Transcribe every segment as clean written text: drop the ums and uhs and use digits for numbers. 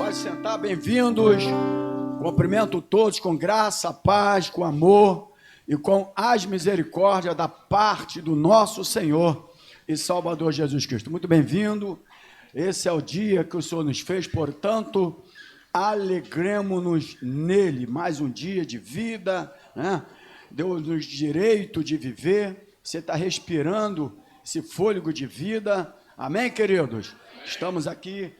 Pode sentar, bem-vindos. Cumprimento todos com graça, paz, com amor e com as misericórdias da parte do nosso Senhor e Salvador Jesus Cristo. Muito bem-vindo. Esse é o dia que o Senhor nos fez, portanto, alegremos-nos nele. Mais um dia de vida, né? Deu-nos direito de viver. Você está respirando esse fôlego de vida. Amém, queridos? Estamos aqui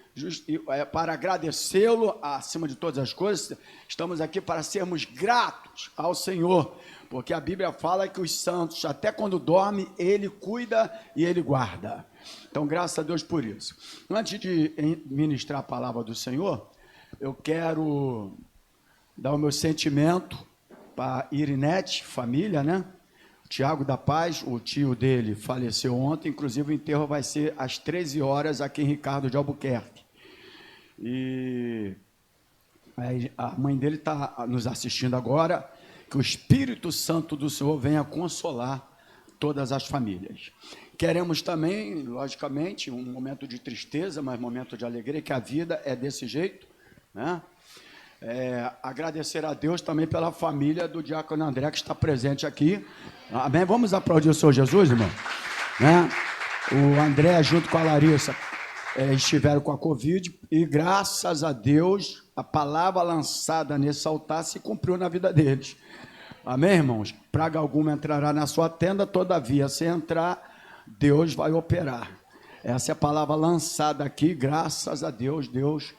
para agradecê-lo acima de todas as coisas. Estamos aqui para sermos gratos ao Senhor, porque a Bíblia fala que os santos, até quando dormem, Ele cuida e Ele guarda. Então, graças a Deus por isso. Antes de ministrar a palavra do Senhor, eu quero dar o meu sentimento para Irinete, família, né? Tiago da Paz, o tio dele faleceu ontem, inclusive o enterro vai ser às 13 horas aqui em Ricardo de Albuquerque. E a mãe dele está nos assistindo agora, que o Espírito Santo do Senhor venha consolar todas as famílias. Queremos também, logicamente, um momento de tristeza, mas momento de alegria, que a vida é desse jeito, né? Agradecer a Deus também pela família do diácono André, que está presente aqui. Amém? Vamos aplaudir o Senhor Jesus, irmão? Né? O André, junto com a Larissa, estiveram com a Covid e, graças a Deus, a palavra lançada nesse altar se cumpriu na vida deles. Amém, irmãos? Praga alguma entrará na sua tenda, todavia, se entrar, Deus vai operar. Essa é a palavra lançada aqui, graças a Deus, Deus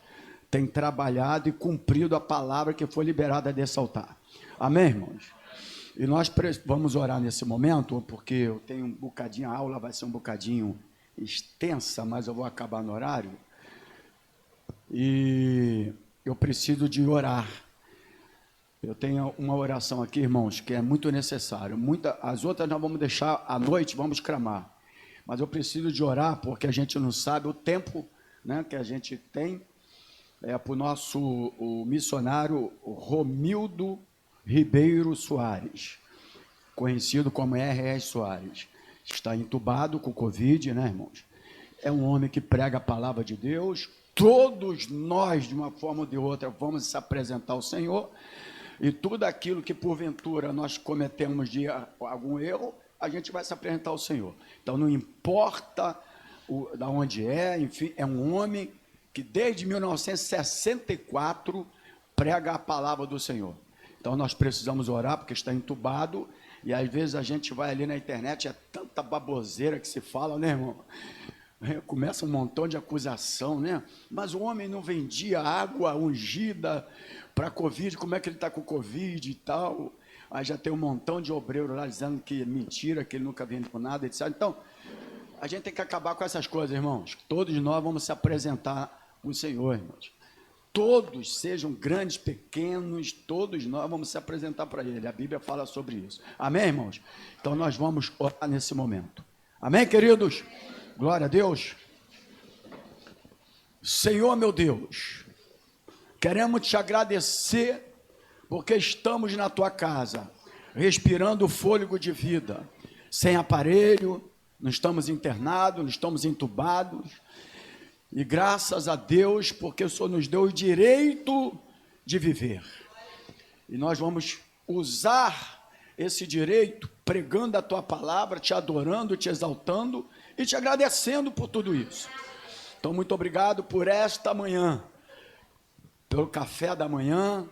tem trabalhado e cumprido a palavra que foi liberada desse altar. Amém, irmãos? E nós vamos orar nesse momento, porque eu tenho um bocadinho, a aula vai ser um bocadinho extensa, mas eu vou acabar no horário. E eu preciso de orar. Eu tenho uma oração aqui, irmãos, que é muito necessária. As outras nós vamos deixar à noite, vamos clamar. Mas eu preciso de orar, porque a gente não sabe o tempo, né, que a gente tem. Para o nosso missionário Romildo Ribeiro Soares, conhecido como R.R. Soares. Está entubado com Covid, né, irmãos? É um homem que prega a palavra de Deus. Todos nós, de uma forma ou de outra, vamos se apresentar ao Senhor. E tudo aquilo que, porventura, nós cometemos de algum erro, a gente vai se apresentar ao Senhor. Então, não importa de onde enfim, é um homem que desde 1964 prega a palavra do Senhor. Então nós precisamos orar, porque está entubado, e às vezes a gente vai ali na internet, é tanta baboseira que se fala, né, irmão? Começa um montão de acusação, né? Mas o homem não vendia água ungida para Covid, como é que ele está com Covid e tal? Aí já tem um montão de obreiro lá dizendo que é mentira, que ele nunca vende por nada, etc. Então, a gente tem que acabar com essas coisas, irmãos. Todos nós vamos se apresentar ao Senhor, irmãos. Todos, sejam grandes, pequenos, todos nós vamos se apresentar para Ele. A Bíblia fala sobre isso. Amém, irmãos? Então nós vamos orar nesse momento. Amém, queridos? Glória a Deus. Senhor, meu Deus, queremos te agradecer porque estamos na tua casa, respirando o fôlego de vida, sem aparelho, não estamos internados, não estamos entubados. E graças a Deus, porque o Senhor nos deu o direito de viver. E nós vamos usar esse direito pregando a tua palavra, te adorando, te exaltando e te agradecendo por tudo isso. Então, muito obrigado por esta manhã, pelo café da manhã,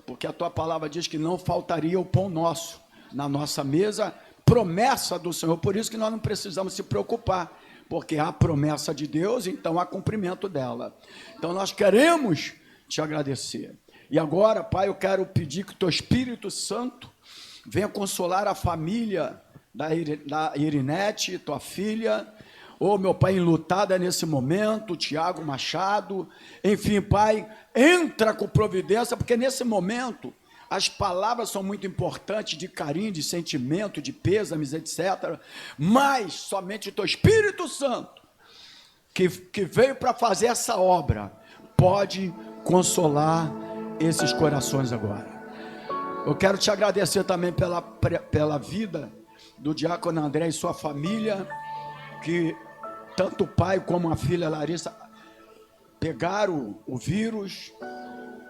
porque a tua palavra diz que não faltaria o pão nosso na nossa mesa, promessa do Senhor. Por isso que nós não precisamos se preocupar, porque há promessa de Deus, então há cumprimento dela. Então nós queremos te agradecer. E agora, Pai, eu quero pedir que o teu Espírito Santo venha consolar a família da Irinete, tua filha, meu Pai, enlutada nesse momento, Tiago Machado, enfim, Pai, entra com providência, porque nesse momento as palavras são muito importantes, de carinho, de sentimento, de pêsames, etc. Mas somente o teu Espírito Santo, que veio para fazer essa obra, pode consolar esses corações agora. Eu quero te agradecer também pela vida do diácono André e sua família, que tanto o pai como a filha Larissa pegaram o vírus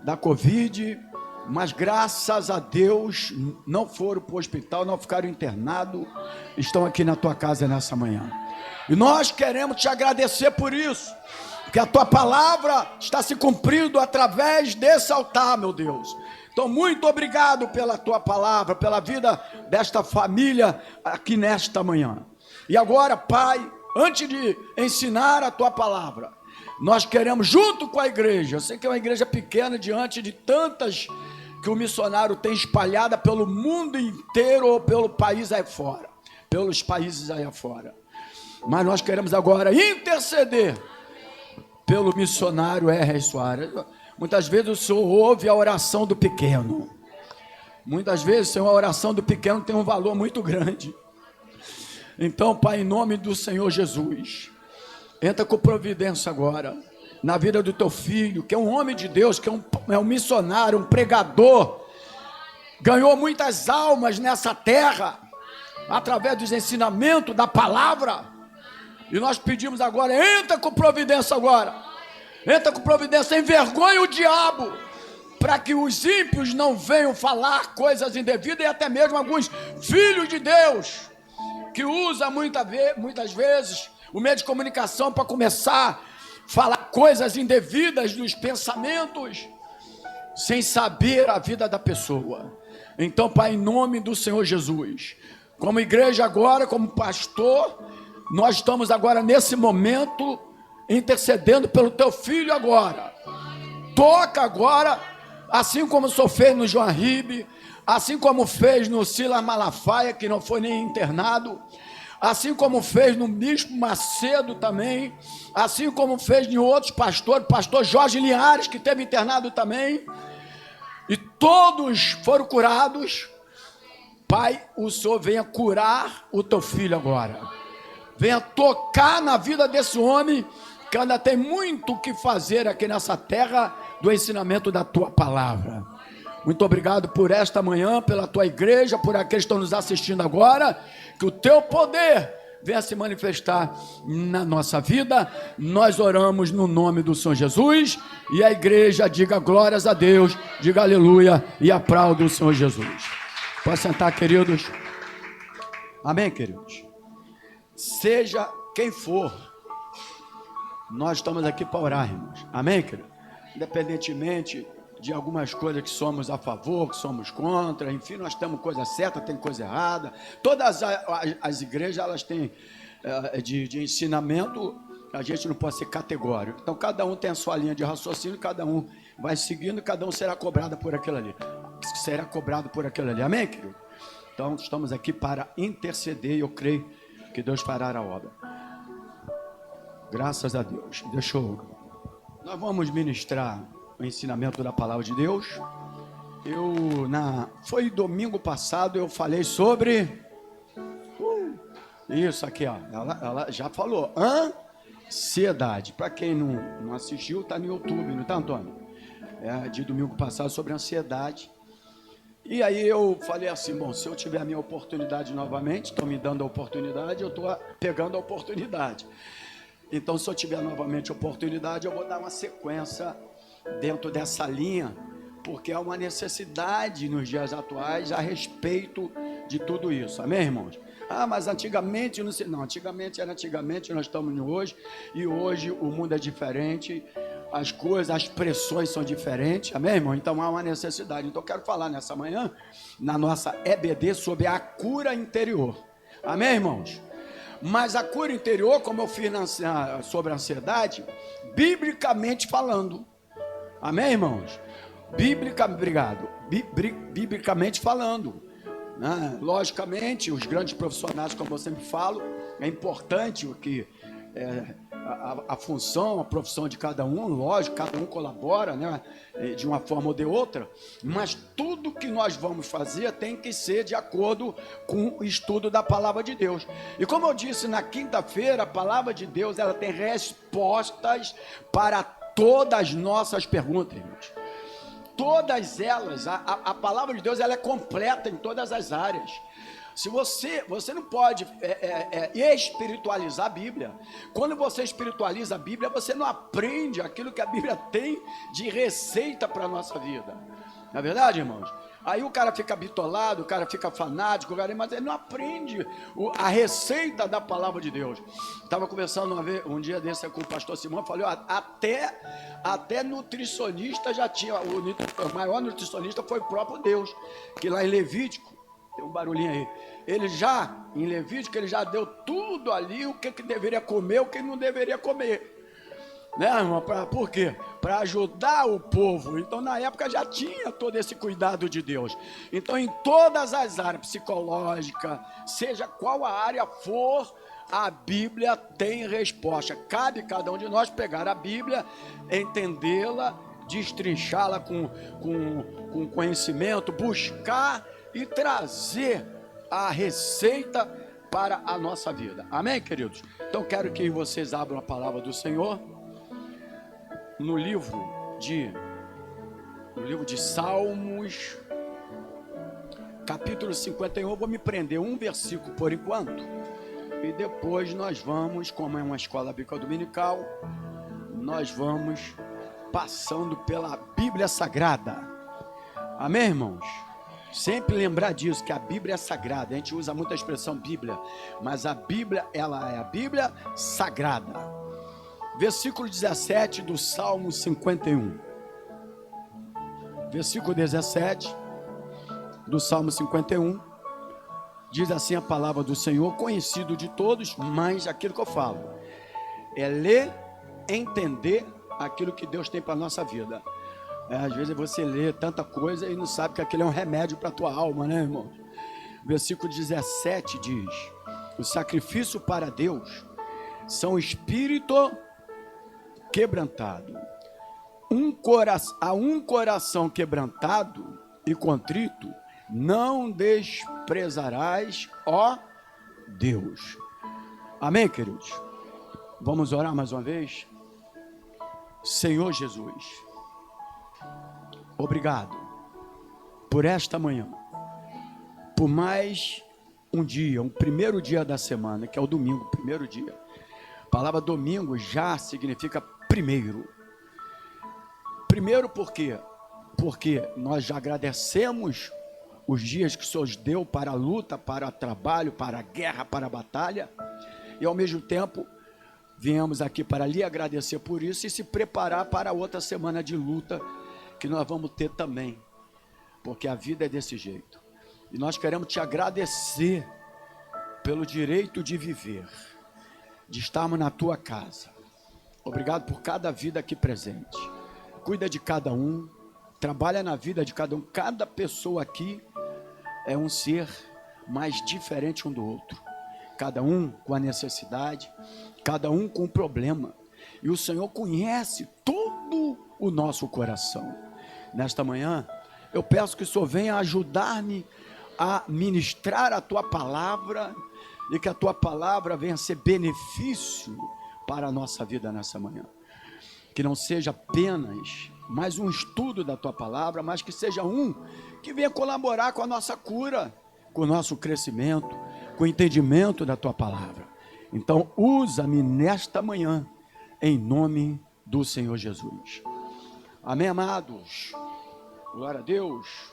da Covid, mas graças a Deus não foram para o hospital, não ficaram internados, estão aqui na tua casa nessa manhã. E nós queremos te agradecer por isso, porque a tua palavra está se cumprindo através desse altar, meu Deus. Então, muito obrigado pela tua palavra, pela vida desta família aqui nesta manhã. E agora, Pai, antes de ensinar a tua palavra, nós queremos, junto com a igreja, eu sei que é uma igreja pequena diante de tantas que o missionário tem espalhada pelo mundo inteiro ou pelo país aí fora, pelos países aí fora. Mas nós queremos agora interceder pelo missionário R. Soares. Muitas vezes o Senhor ouve a oração do pequeno. Muitas vezes, Senhor, a oração do pequeno tem um valor muito grande. Então, Pai, em nome do Senhor Jesus, entra com providência agora na vida do teu filho, que é um homem de Deus, que é um missionário, um pregador, ganhou muitas almas nessa terra, através dos ensinamentos da palavra, e nós pedimos agora, entra com providência agora, entra com providência, envergonha o diabo, para que os ímpios não venham falar coisas indevidas, e até mesmo alguns filhos de Deus, que usa muitas vezes o meio de comunicação para começar a falar coisas indevidas nos pensamentos, sem saber a vida da pessoa. Então, Pai, em nome do Senhor Jesus, como igreja agora, como pastor, nós estamos agora nesse momento intercedendo pelo teu filho agora. Toca agora, assim como o Senhor fez no João Ribe, assim como fez no Silas Malafaia, que não foi nem internado, assim como fez no Bispo Macedo também, assim como fez em outros pastores, pastor Jorge Linhares, que teve internado também, e todos foram curados. Pai, o Senhor venha curar o teu filho agora, venha tocar na vida desse homem, que ainda tem muito o que fazer aqui nessa terra, do ensinamento da tua palavra. Muito obrigado por esta manhã, pela tua igreja, por aqueles que estão nos assistindo agora, que o teu poder venha se manifestar na nossa vida. Nós oramos no nome do Senhor Jesus, e a igreja diga glórias a Deus, diga aleluia e aplauda o Senhor Jesus. Pode sentar, queridos. Amém, queridos? Seja quem for, nós estamos aqui para orar, irmãos. Amém, queridos? Independentemente de algumas coisas que somos a favor, que somos contra, enfim, nós temos coisa certa, tem coisa errada. Todas as igrejas, elas têm de ensinamento, a gente não pode ser categórico. Então, cada um tem a sua linha de raciocínio, cada um vai seguindo, cada um será cobrado por aquilo ali. Será cobrado por aquilo ali. Amém, querido? Então, estamos aqui para interceder, e eu creio que Deus fará a obra. Graças a Deus. Nós vamos ministrar o ensinamento da palavra de Deus. Foi domingo passado, eu falei sobre isso aqui, ó. Ela já falou, ansiedade. Para quem não assistiu, está no YouTube, não está, Antônio? De domingo passado, sobre ansiedade. E aí eu falei assim, bom, se eu tiver a minha oportunidade novamente, estão me dando a oportunidade, eu estou pegando a oportunidade. Então, se eu tiver novamente a oportunidade, eu vou dar uma sequência dentro dessa linha, porque há uma necessidade nos dias atuais a respeito de tudo isso. Amém, irmãos? Mas antigamente, não sei. Não, antigamente era antigamente, nós estamos hoje, e hoje o mundo é diferente, as coisas, as pressões são diferentes. Amém, irmão? Então há uma necessidade. Então eu quero falar nessa manhã, na nossa EBD, sobre a cura interior. Amém, irmãos? Mas a cura interior, como eu fiz sobre a ansiedade, biblicamente falando. Amém, irmãos? Biblicamente falando, né? Logicamente, os grandes profissionais, como eu sempre falo, é importante o que a função, a profissão de cada um, lógico, cada um colabora, né, de uma forma ou de outra, mas tudo que nós vamos fazer tem que ser de acordo com o estudo da palavra de Deus. E como eu disse na quinta-feira, a palavra de Deus, ela tem respostas para todas as nossas perguntas, irmãos. Todas elas, a palavra de Deus, ela é completa em todas as áreas. Se você não pode espiritualizar a Bíblia. Quando você espiritualiza a Bíblia, você não aprende aquilo que a Bíblia tem de receita para a nossa vida. Não é verdade, irmãos? Aí o cara fica bitolado, o cara fica fanático, mas ele não aprende a receita da palavra de Deus. Estava conversando um dia desse com o pastor Simão, falei, até nutricionista já tinha, o maior nutricionista foi o próprio Deus, que lá em Levítico, tem um barulhinho aí, em Levítico, ele já deu tudo ali, o que deveria comer, o que não deveria comer. Né, irmão? Por quê? Para ajudar o povo. Então, na época já tinha todo esse cuidado de Deus. Então, em todas as áreas, psicológica, seja qual a área for, a Bíblia tem resposta. Cabe cada um de nós pegar a Bíblia, entendê-la, destrinchá-la com conhecimento, buscar e trazer a receita para a nossa vida. Amém, queridos? Então, quero que vocês abram a palavra do Senhor no livro de Salmos, capítulo 51. Eu vou me prender um versículo por enquanto, e depois nós vamos, como é uma escola bíblica dominical, nós vamos passando pela Bíblia Sagrada. Amém, irmãos? Sempre lembrar disso, que a Bíblia é sagrada. A gente usa muito a expressão Bíblia, mas a Bíblia, ela é a Bíblia Sagrada. Versículo 17 do Salmo 51. Versículo 17 do Salmo 51. Diz assim a palavra do Senhor, conhecido de todos, mas aquilo que eu falo é ler, entender aquilo que Deus tem para a nossa vida. Às vezes você lê tanta coisa e não sabe que aquilo é um remédio para a tua alma, né, irmão? Versículo 17 diz: o sacrifício para Deus são espírito quebrantado. A um coração quebrantado e contrito não desprezarás, ó Deus. Amém, queridos? Vamos orar mais uma vez? Senhor Jesus, obrigado por esta manhã, por mais um dia, um primeiro dia da semana, que é o domingo, primeiro dia. A palavra domingo já significa primeiro. Primeiro por quê? Porque nós já agradecemos os dias que o Senhor deu para a luta, para o trabalho, para a guerra, para a batalha, e ao mesmo tempo viemos aqui para lhe agradecer por isso e se preparar para a outra semana de luta que nós vamos ter também, porque a vida é desse jeito. E nós queremos te agradecer pelo direito de viver, de estarmos na tua casa. Obrigado por cada vida aqui presente. Cuida de cada um, trabalha na vida de cada um. Cada pessoa aqui é um ser mais diferente um do outro. Cada um com a necessidade, cada um com o problema. E o Senhor conhece todo o nosso coração. Nesta manhã, eu peço que o Senhor venha ajudar-me a ministrar a tua palavra e que a tua palavra venha ser benefício para a nossa vida nessa manhã. Que não seja apenas mais um estudo da tua palavra, mas que seja um que venha colaborar com a nossa cura, com o nosso crescimento, com o entendimento da tua palavra. Então, usa-me nesta manhã, em nome do Senhor Jesus. Amém, amados? Glória a Deus.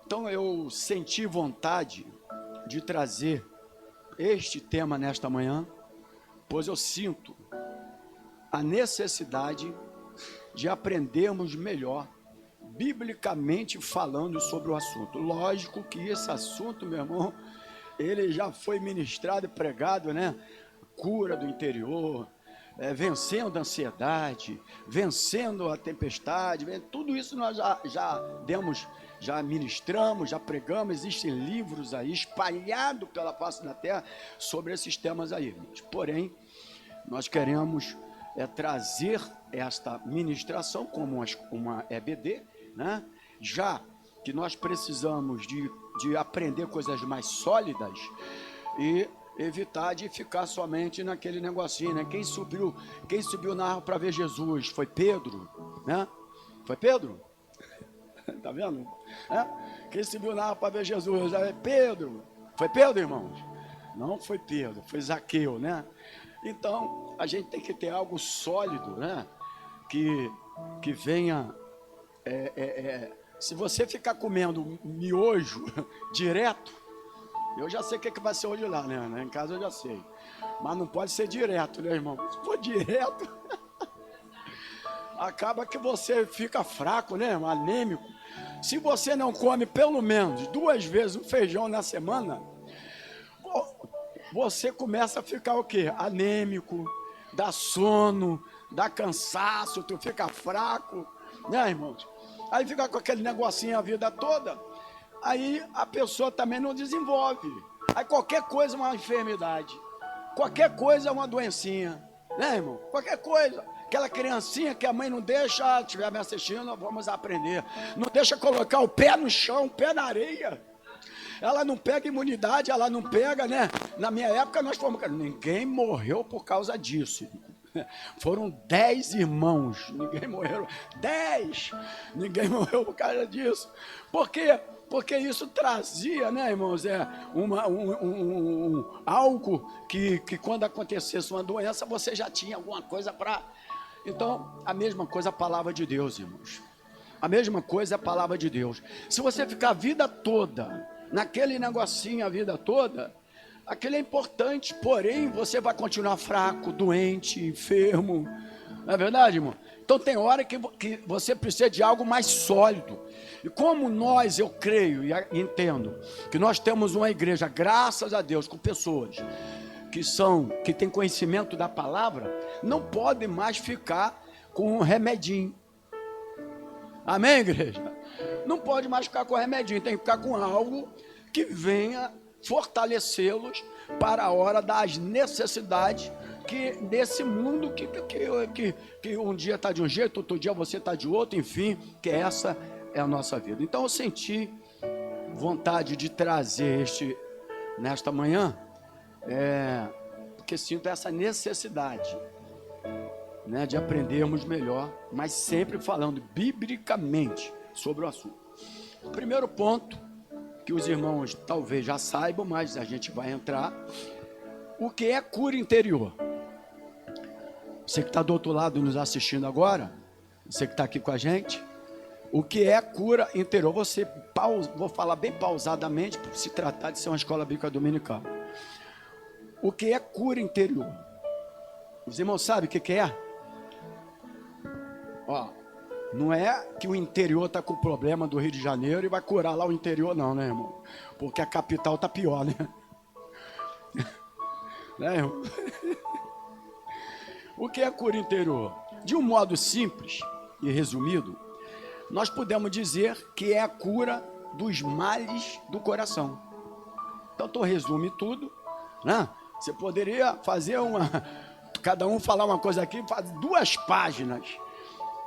Então, eu senti vontade de trazer este tema nesta manhã, pois eu sinto a necessidade de aprendermos melhor, biblicamente falando sobre o assunto. Lógico que esse assunto, meu irmão, ele já foi ministrado e pregado, né? Cura do interior, vencendo a ansiedade, vencendo a tempestade, tudo isso nós já demos, já ministramos, já pregamos. Existem livros aí espalhados pela face da terra sobre esses temas aí. Porém, nós queremos trazer esta ministração como uma EBD, né? Já que nós precisamos de aprender coisas mais sólidas e evitar de ficar somente naquele negocinho, né? Quem subiu na árvore para ver Jesus? Foi Pedro, né? Foi Pedro? Está vendo? Quem se viu na água para ver Jesus? É Pedro. Foi Pedro, irmãos? Não foi Pedro, foi Zaqueu, né? Então, a gente tem que ter algo sólido, né? Que venha... se você ficar comendo miojo direto, eu já sei o que vai ser hoje lá, né? Em casa eu já sei. Mas não pode ser direto, né, irmão? Se for direto, acaba que você fica fraco, né? Anêmico. Se você não come pelo menos 2 vezes um feijão na semana, você começa a ficar o quê? Anêmico, dá sono, dá cansaço, tu fica fraco, né, irmãos? Aí fica com aquele negocinho a vida toda, aí a pessoa também não desenvolve. Aí qualquer coisa é uma enfermidade, qualquer coisa é uma doencinha, né, irmão? Qualquer coisa. Aquela criancinha que a mãe não deixa, estiver me assistindo, vamos aprender. Não deixa colocar o pé no chão, o pé na areia. Ela não pega imunidade, ela não pega, né? Na minha época nós fomos... Ninguém morreu por causa disso. Foram 10 irmãos, ninguém morreu. 10! Ninguém morreu por causa disso. Por quê? Porque isso trazia, né, irmãos, algo que quando acontecesse uma doença, você já tinha alguma coisa para... Então, a mesma coisa a palavra de Deus, irmãos. A mesma coisa é a palavra de Deus. Se você ficar a vida toda naquele negocinho a vida toda, aquele é importante, porém você vai continuar fraco, doente, enfermo. Não é verdade, irmão? Então tem hora que você precisa de algo mais sólido. E como eu creio e entendo que nós temos uma igreja, graças a Deus, com pessoas que têm conhecimento da palavra, não podem mais ficar com um remedinho. Amém, igreja? Não pode mais ficar com remedinho, tem que ficar com algo que venha fortalecê-los para a hora das necessidades que nesse mundo que um dia está de um jeito, outro dia você está de outro, enfim, que essa é a nossa vida. Então eu senti vontade de trazer nesta manhã, porque sinto essa necessidade, né, de aprendermos melhor, mas sempre falando biblicamente sobre o assunto. O primeiro ponto, que os irmãos talvez já saibam, mas a gente vai entrar, o que é cura interior? Você que está do outro lado nos assistindo agora, você que está aqui com a gente, o que é cura interior? Vou falar bem pausadamente, por se tratar de ser uma escola bíblica dominical. O que é cura interior? Os irmãos sabem o que é? Não é que o interior está com problema do Rio de Janeiro e vai curar lá o interior, não, né, irmão? Porque a capital está pior, né? Né, irmão? O que é cura interior? De um modo simples e resumido, nós podemos dizer que é a cura dos males do coração. Então, tu resume tudo, né? Você poderia fazer cada um falar uma coisa aqui, faz 2 páginas,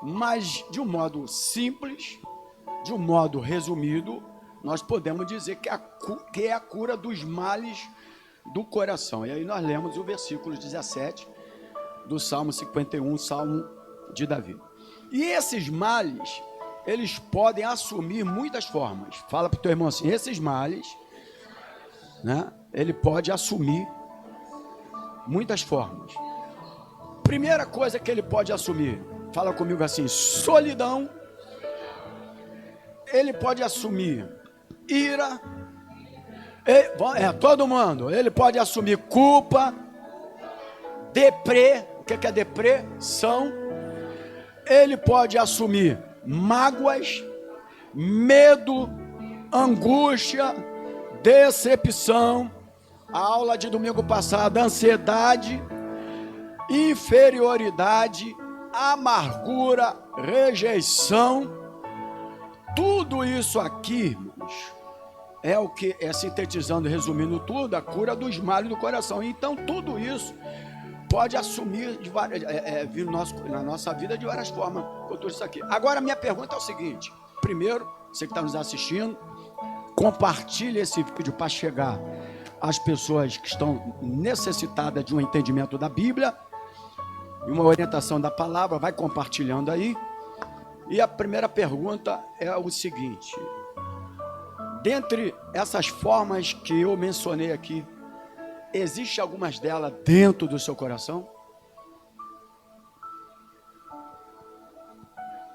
mas de um modo simples, de um modo resumido, nós podemos dizer que é a cura dos males do coração. E aí nós lemos o versículo 17 do Salmo 51, Salmo de Davi. E esses males, eles podem assumir muitas formas. Fala para o teu irmão assim, esses males, né, ele pode assumir muitas formas. Primeira coisa que ele pode assumir, fala comigo assim, solidão. Ele pode assumir ira. Todo mundo. Ele pode assumir culpa, deprê. O que é depressão? Ele pode assumir mágoas, medo, angústia, decepção. A aula de domingo passado, ansiedade, inferioridade, amargura, rejeição. Tudo isso aqui, irmãos, é o que é, sintetizando, resumindo tudo, a cura dos males do coração. Então tudo isso pode assumir vir na nossa vida de várias formas, com tudo isso aqui. Agora minha pergunta é o seguinte: primeiro, você que está nos assistindo, compartilhe esse vídeo para chegar às pessoas que estão necessitadas de um entendimento da Bíblia e uma orientação da palavra. Vai compartilhando aí. E a primeira pergunta é o seguinte: dentre essas formas que eu mencionei aqui, existe algumas delas dentro do seu coração?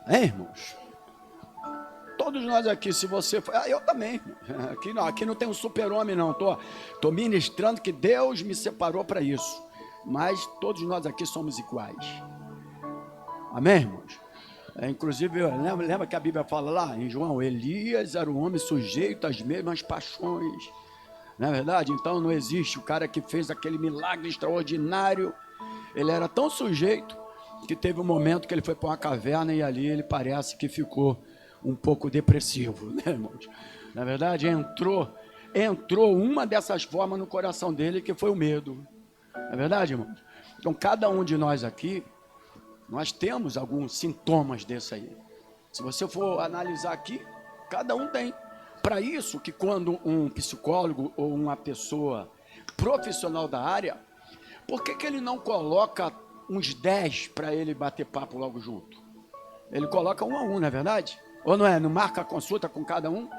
Hein, irmãos? Todos nós aqui, se você for, eu também. Aqui não tem um super-homem, não. Tô ministrando que Deus me separou para isso. Mas todos nós aqui somos iguais. Amém, irmãos? Inclusive, lembra que a Bíblia fala lá em João: Elias era um homem sujeito às mesmas paixões. Não é verdade? Então não existe o cara que fez aquele milagre extraordinário. Ele era tão sujeito que teve um momento que ele foi para uma caverna e ali ele parece que ficou um pouco depressivo, né, irmãos? Na verdade, entrou uma dessas formas no coração dele, que foi o medo. Não é verdade, irmãos? Então, cada um de nós aqui, nós temos alguns sintomas desse aí. Se você for analisar aqui, cada um tem. Para isso que quando um psicólogo ou uma pessoa profissional da área, por que ele não coloca uns 10 para ele bater papo logo junto? Ele coloca um a um, não é verdade? Ou não é? Não marca a consulta com cada um?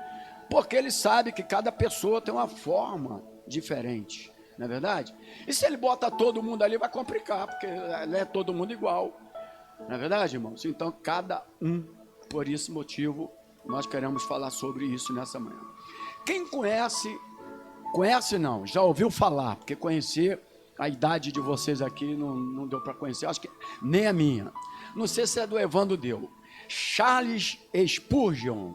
Porque ele sabe que cada pessoa tem uma forma diferente, não é verdade? E se ele bota todo mundo ali, vai complicar, porque não é todo mundo igual. Não é verdade, irmãos? Então, cada um, por esse motivo, nós queremos falar sobre isso nessa manhã. Quem conhece não, já ouviu falar, porque conhecer, a idade de vocês aqui não deu para conhecer, acho que nem a minha. Não sei se é do Evandro deu. Charles Spurgeon.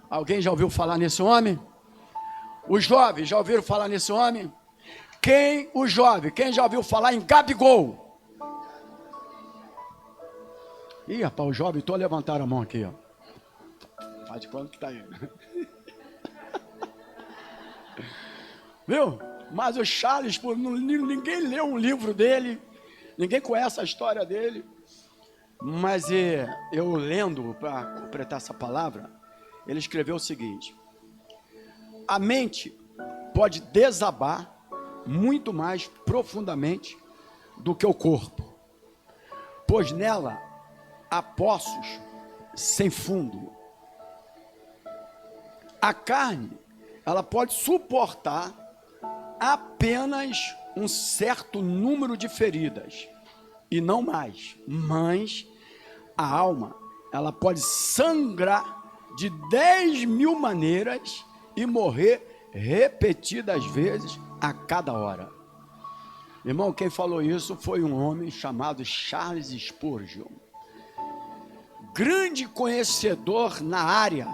Alguém já ouviu falar nesse homem? Os jovens já ouviram falar nesse homem? Quem já ouviu falar em Gabigol? Ih, rapaz, os jovens todos levantaram a mão aqui, ó. Faz de quanto que tá aí. Viu? Mas o Charles, ninguém leu um livro dele, ninguém conhece a história dele. Mas eu lendo, para completar essa palavra, ele escreveu o seguinte: a mente pode desabar muito mais profundamente do que o corpo, pois nela há poços sem fundo. A carne, ela pode suportar apenas um certo número de feridas, e não mais, mas a alma, ela pode sangrar de 10.000 maneiras e morrer repetidas vezes a cada hora. Irmão, quem falou isso foi um homem chamado Charles Spurgeon, grande conhecedor na área.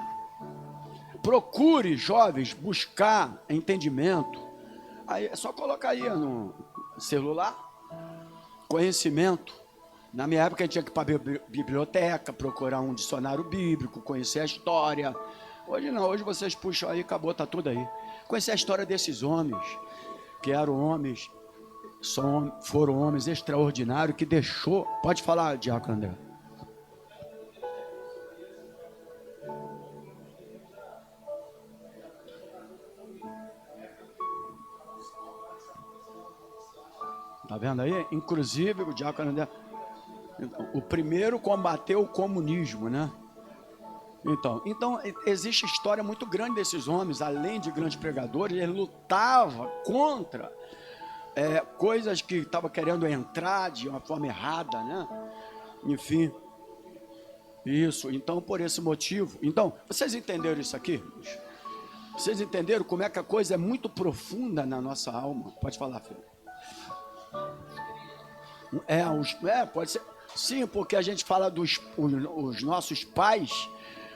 Procure, jovens, buscar entendimento. Aí é só colocar aí no celular, conhecimento. Na minha época a gente tinha que ir para a biblioteca, procurar um dicionário bíblico, conhecer a história. Hoje não, hoje vocês puxam aí, acabou, está tudo aí. Conhecer a história desses homens, que eram homens, foram homens extraordinários, que deixou... Pode falar, Diácono André. Está vendo aí? Inclusive, o Diácono André... O primeiro combateu o comunismo, né? Então existe história muito grande desses homens, além de grandes pregadores. Ele lutava contra coisas que estavam querendo entrar de uma forma errada, né? Enfim, isso. Então, por esse motivo, então, vocês entenderam isso aqui? Vocês entenderam como é que a coisa é muito profunda na nossa alma? Pode falar, filho. Pode ser. Sim, porque a gente fala os nossos pais,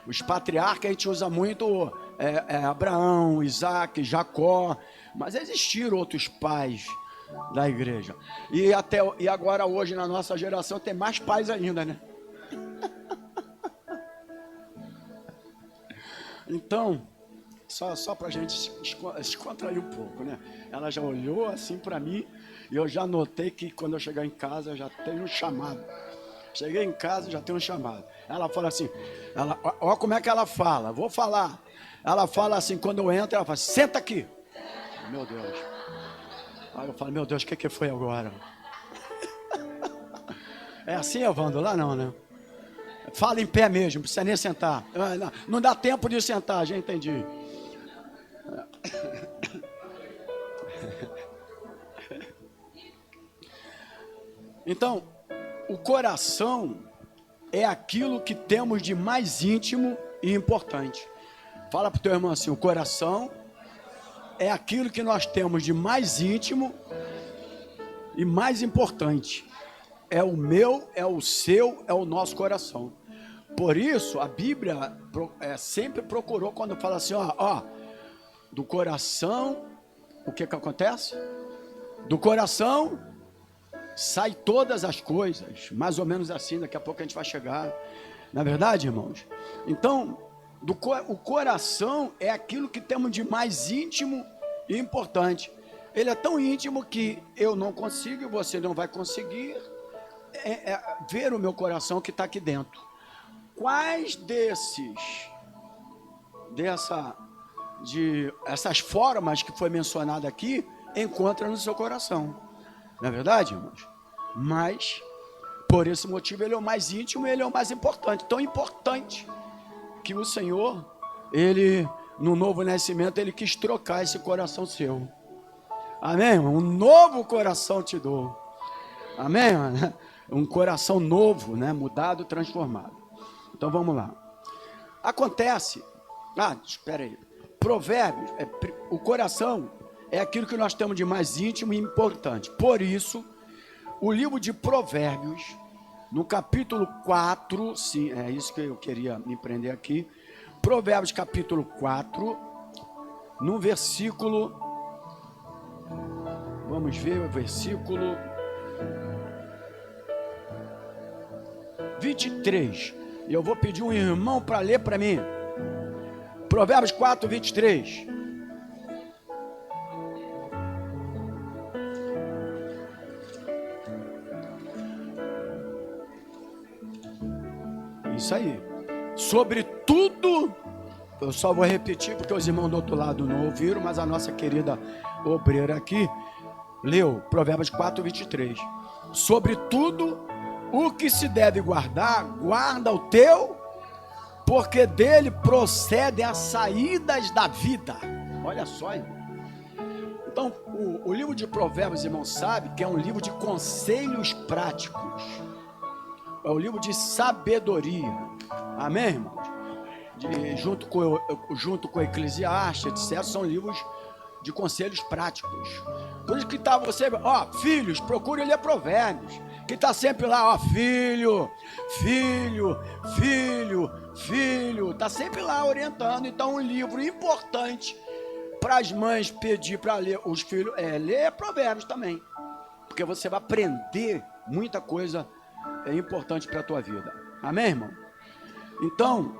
os patriarcas, a gente usa muito Abraão, Isaac, Jacó, mas existiram outros pais da igreja. E agora, hoje, na nossa geração, tem mais pais ainda, né? Então, só para a gente descontrair um pouco, né? Ela já olhou assim para mim e eu já notei que quando eu chegar em casa, eu já tenho um chamado. Cheguei em casa, já tenho um chamado. Ela fala assim, olha como é que ela fala, vou falar. Ela fala assim, quando eu entro, ela fala, senta aqui. Meu Deus. Aí eu falo, meu Deus, o que foi agora? É assim, Evandro? Lá não, né? Fala em pé mesmo, não precisa nem sentar. Não dá tempo de sentar, já entendi. Então, o coração é aquilo que temos de mais íntimo e importante. Fala para o teu irmão assim, o coração é aquilo que nós temos de mais íntimo e mais importante. É o meu, é o seu, é o nosso coração. Por isso, a Bíblia sempre procurou, quando fala assim, do coração, o que acontece? Do coração sai todas as coisas, mais ou menos assim, daqui a pouco a gente vai chegar. Não é verdade, irmãos? Então, o coração é aquilo que temos de mais íntimo e importante. Ele é tão íntimo que eu não consigo e você não vai conseguir ver o meu coração que está aqui dentro. Quais essas formas que foi mencionada aqui encontra no seu coração? Não é verdade, irmãos? Mas, por esse motivo, ele é o mais íntimo e ele é o mais importante. Tão importante que o Senhor, ele, no novo nascimento, ele quis trocar esse coração seu. Amém, irmão? Um novo coração te dou. Amém, irmão? Um coração novo, né? Mudado, transformado. Então, vamos lá. Acontece... espera aí. Provérbios, o coração é aquilo que nós temos de mais íntimo e importante. Por isso, o livro de Provérbios, no capítulo 4, sim, é isso que eu queria me prender aqui. Provérbios, capítulo 4, no versículo... Vamos ver o versículo 23. E eu vou pedir um irmão para ler para mim. Provérbios 4, 23. Isso aí. Sobretudo, eu só vou repetir porque os irmãos do outro lado não ouviram, mas a nossa querida obreira aqui leu Provérbios 4, 23. Sobretudo, o que se deve guardar, guarda o teu, porque dele procedem as saídas da vida. Olha só, irmão. Então, o livro de Provérbios, irmão, sabe que é um livro de conselhos práticos. É um livro de sabedoria. Amém, irmãos? Junto com Eclesiastes, etc., são livros de conselhos práticos. Por isso que está você, filhos, procure ler Provérbios, que está sempre lá, filho, está sempre lá orientando. Então, um livro importante para as mães pedir para ler os filhos, ler Provérbios também, porque você vai aprender muita coisa importante para a tua vida. Amém, irmão? Então,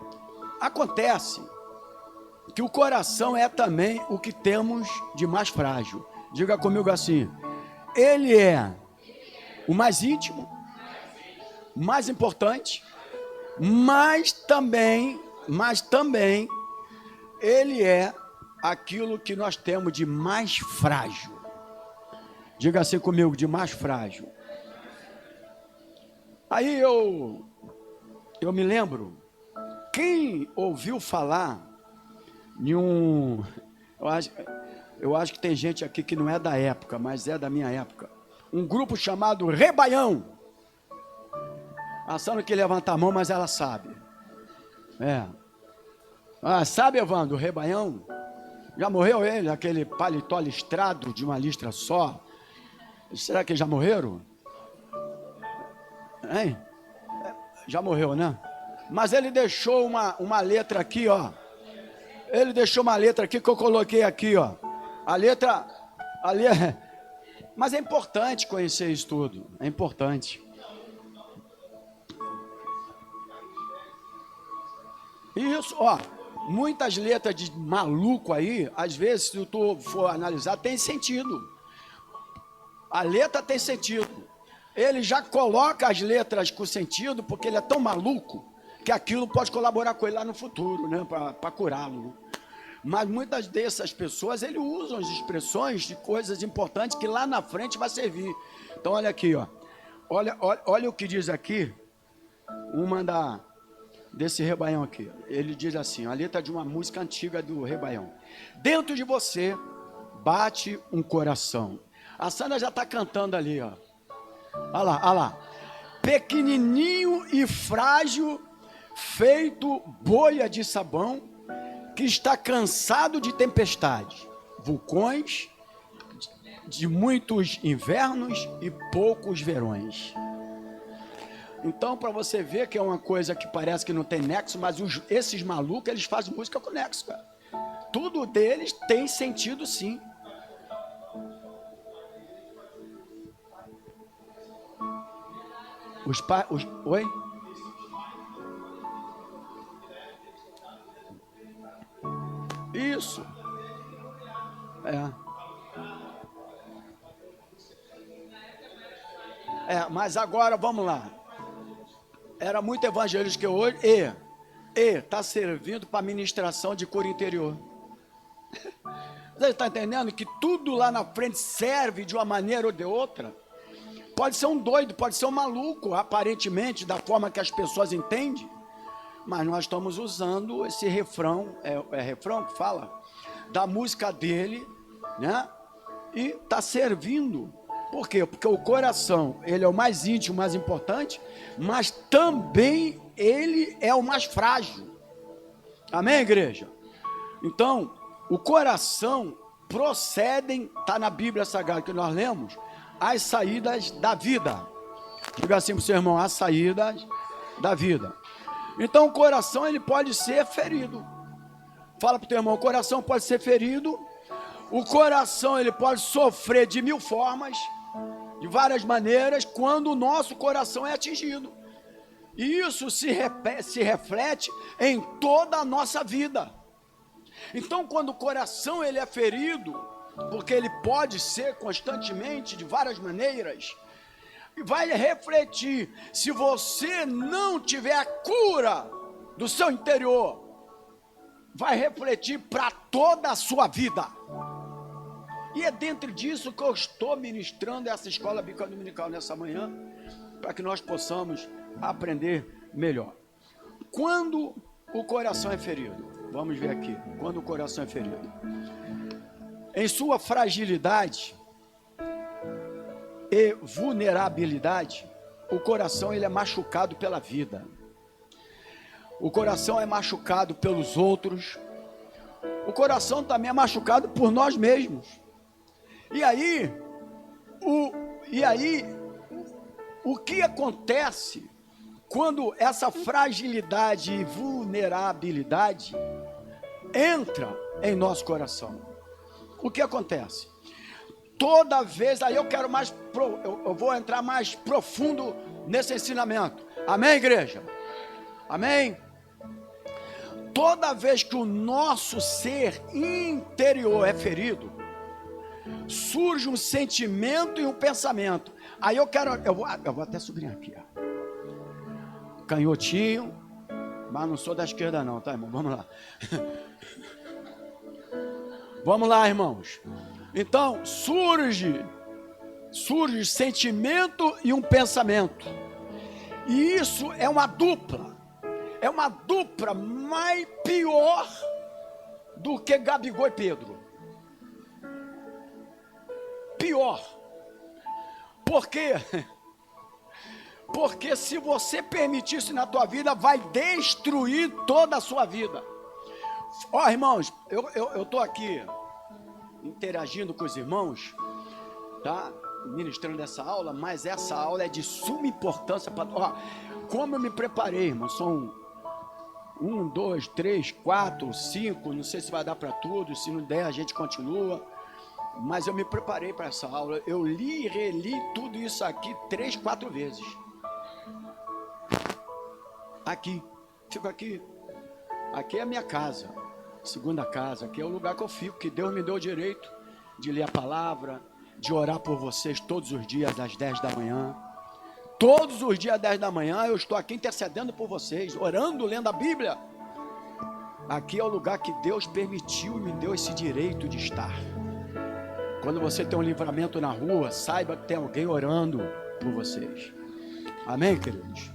acontece que o coração é também o que temos de mais frágil. Diga comigo assim: ele é o mais íntimo, mais importante, mas também ele é aquilo que nós temos de mais frágil. Diga assim comigo, de mais frágil. Aí eu me lembro, quem ouviu falar em eu acho que tem gente aqui que não é da época, mas é da minha época, um grupo chamado Rebaião. A Sandra que levanta a mão, mas ela sabe. Sabe, Evandro, o Rebaião? Já morreu ele, aquele paletó listrado de uma listra só? Será que já morreram? Hein? Já morreu, né? Mas ele deixou uma letra aqui, Ele deixou uma letra aqui que eu coloquei aqui, A letra... Mas é importante conhecer isso tudo. É importante. Isso, muitas letras de maluco aí, às vezes, se tu for analisar, tem sentido. A letra tem sentido. Ele já coloca as letras com sentido, porque ele é tão maluco, que aquilo pode colaborar com ele lá no futuro, né? Para curá-lo. Mas muitas dessas pessoas, ele usam as expressões de coisas importantes que lá na frente vai servir. Então, olha aqui, olha o que diz aqui, uma desse Rebaião aqui. Ele diz assim, a letra de uma música antiga do Rebaião. Dentro de você bate um coração. A Sandra já está cantando ali, ó. Olha lá, olha lá. Pequenininho e frágil, feito bolha de sabão, que está cansado de tempestades, vulcões, de muitos invernos e poucos verões. Então, para você ver que é uma coisa que parece que não tem nexo, mas esses malucos, eles fazem música com nexo, cara. Tudo deles tem sentido, sim. Oi? Isso. Mas agora vamos lá. Era muito evangelista hoje está servindo para ministração de cura interior. Você está entendendo que tudo lá na frente serve de uma maneira ou de outra? Pode ser um doido, pode ser um maluco, aparentemente, da forma que as pessoas entendem, mas nós estamos usando esse refrão, é refrão que fala, da música dele, né? E está servindo. Por quê? Porque o coração, ele é o mais íntimo, o mais importante, mas também ele é o mais frágil. Amém, igreja? Então, o coração procedem, está na Bíblia Sagrada que nós lemos, as saídas da vida. Diga assim para o seu irmão, as saídas da vida. Então o coração ele pode ser ferido. Fala para o teu irmão, o coração pode ser ferido. O coração ele pode sofrer de mil formas, de várias maneiras, quando o nosso coração é atingido. E isso se reflete em toda a nossa vida. Então quando o coração ele é ferido, porque ele pode ser constantemente, de várias maneiras, e vai refletir, se você não tiver a cura do seu interior, vai refletir para toda a sua vida. E é dentro disso que eu estou ministrando essa escola bíblica dominical nessa manhã, para que nós possamos aprender melhor. Quando o coração é ferido, vamos ver aqui, quando o coração é ferido, em sua fragilidade e vulnerabilidade, o coração ele é machucado pela vida. O coração é machucado pelos outros. O coração também é machucado por nós mesmos. E aí, o que acontece quando essa fragilidade e vulnerabilidade entra em nosso coração? O que acontece? Toda vez, aí eu quero eu vou entrar mais profundo nesse ensinamento. Amém, igreja? Amém? Toda vez que o nosso ser interior é ferido, surge um sentimento e um pensamento. Aí eu vou até subir aqui, ó. Canhotinho, mas não sou da esquerda não, tá, irmão? Vamos lá. Vamos lá, irmãos. Então, surge sentimento e um pensamento. E isso é uma dupla. É uma dupla mais pior do que Gabigol e Pedro. Pior. Por quê? Porque se você permitir isso na tua vida, vai destruir toda a sua vida. Ó, irmãos, eu estou aqui interagindo com os irmãos, tá? Ministrando essa aula, mas essa aula é de suma importância para... Ó, como eu me preparei, irmão, são 1, 2, 3, 4, 5, não sei se vai dar para tudo, se não der a gente continua, mas eu me preparei para essa aula, eu li e reli tudo isso aqui 3, 4 vezes. Aqui, fico aqui, aqui é a minha casa, segunda casa, aqui é o lugar que eu fico, que Deus me deu o direito de ler a palavra, de orar por vocês todos os dias às 10 da manhã. Todos os dias às 10 da manhã eu estou aqui intercedendo por vocês, orando, lendo a Bíblia. Aqui é o lugar que Deus permitiu e me deu esse direito de estar. Quando você tem um livramento na rua, saiba que tem alguém orando por vocês. Amém, queridos?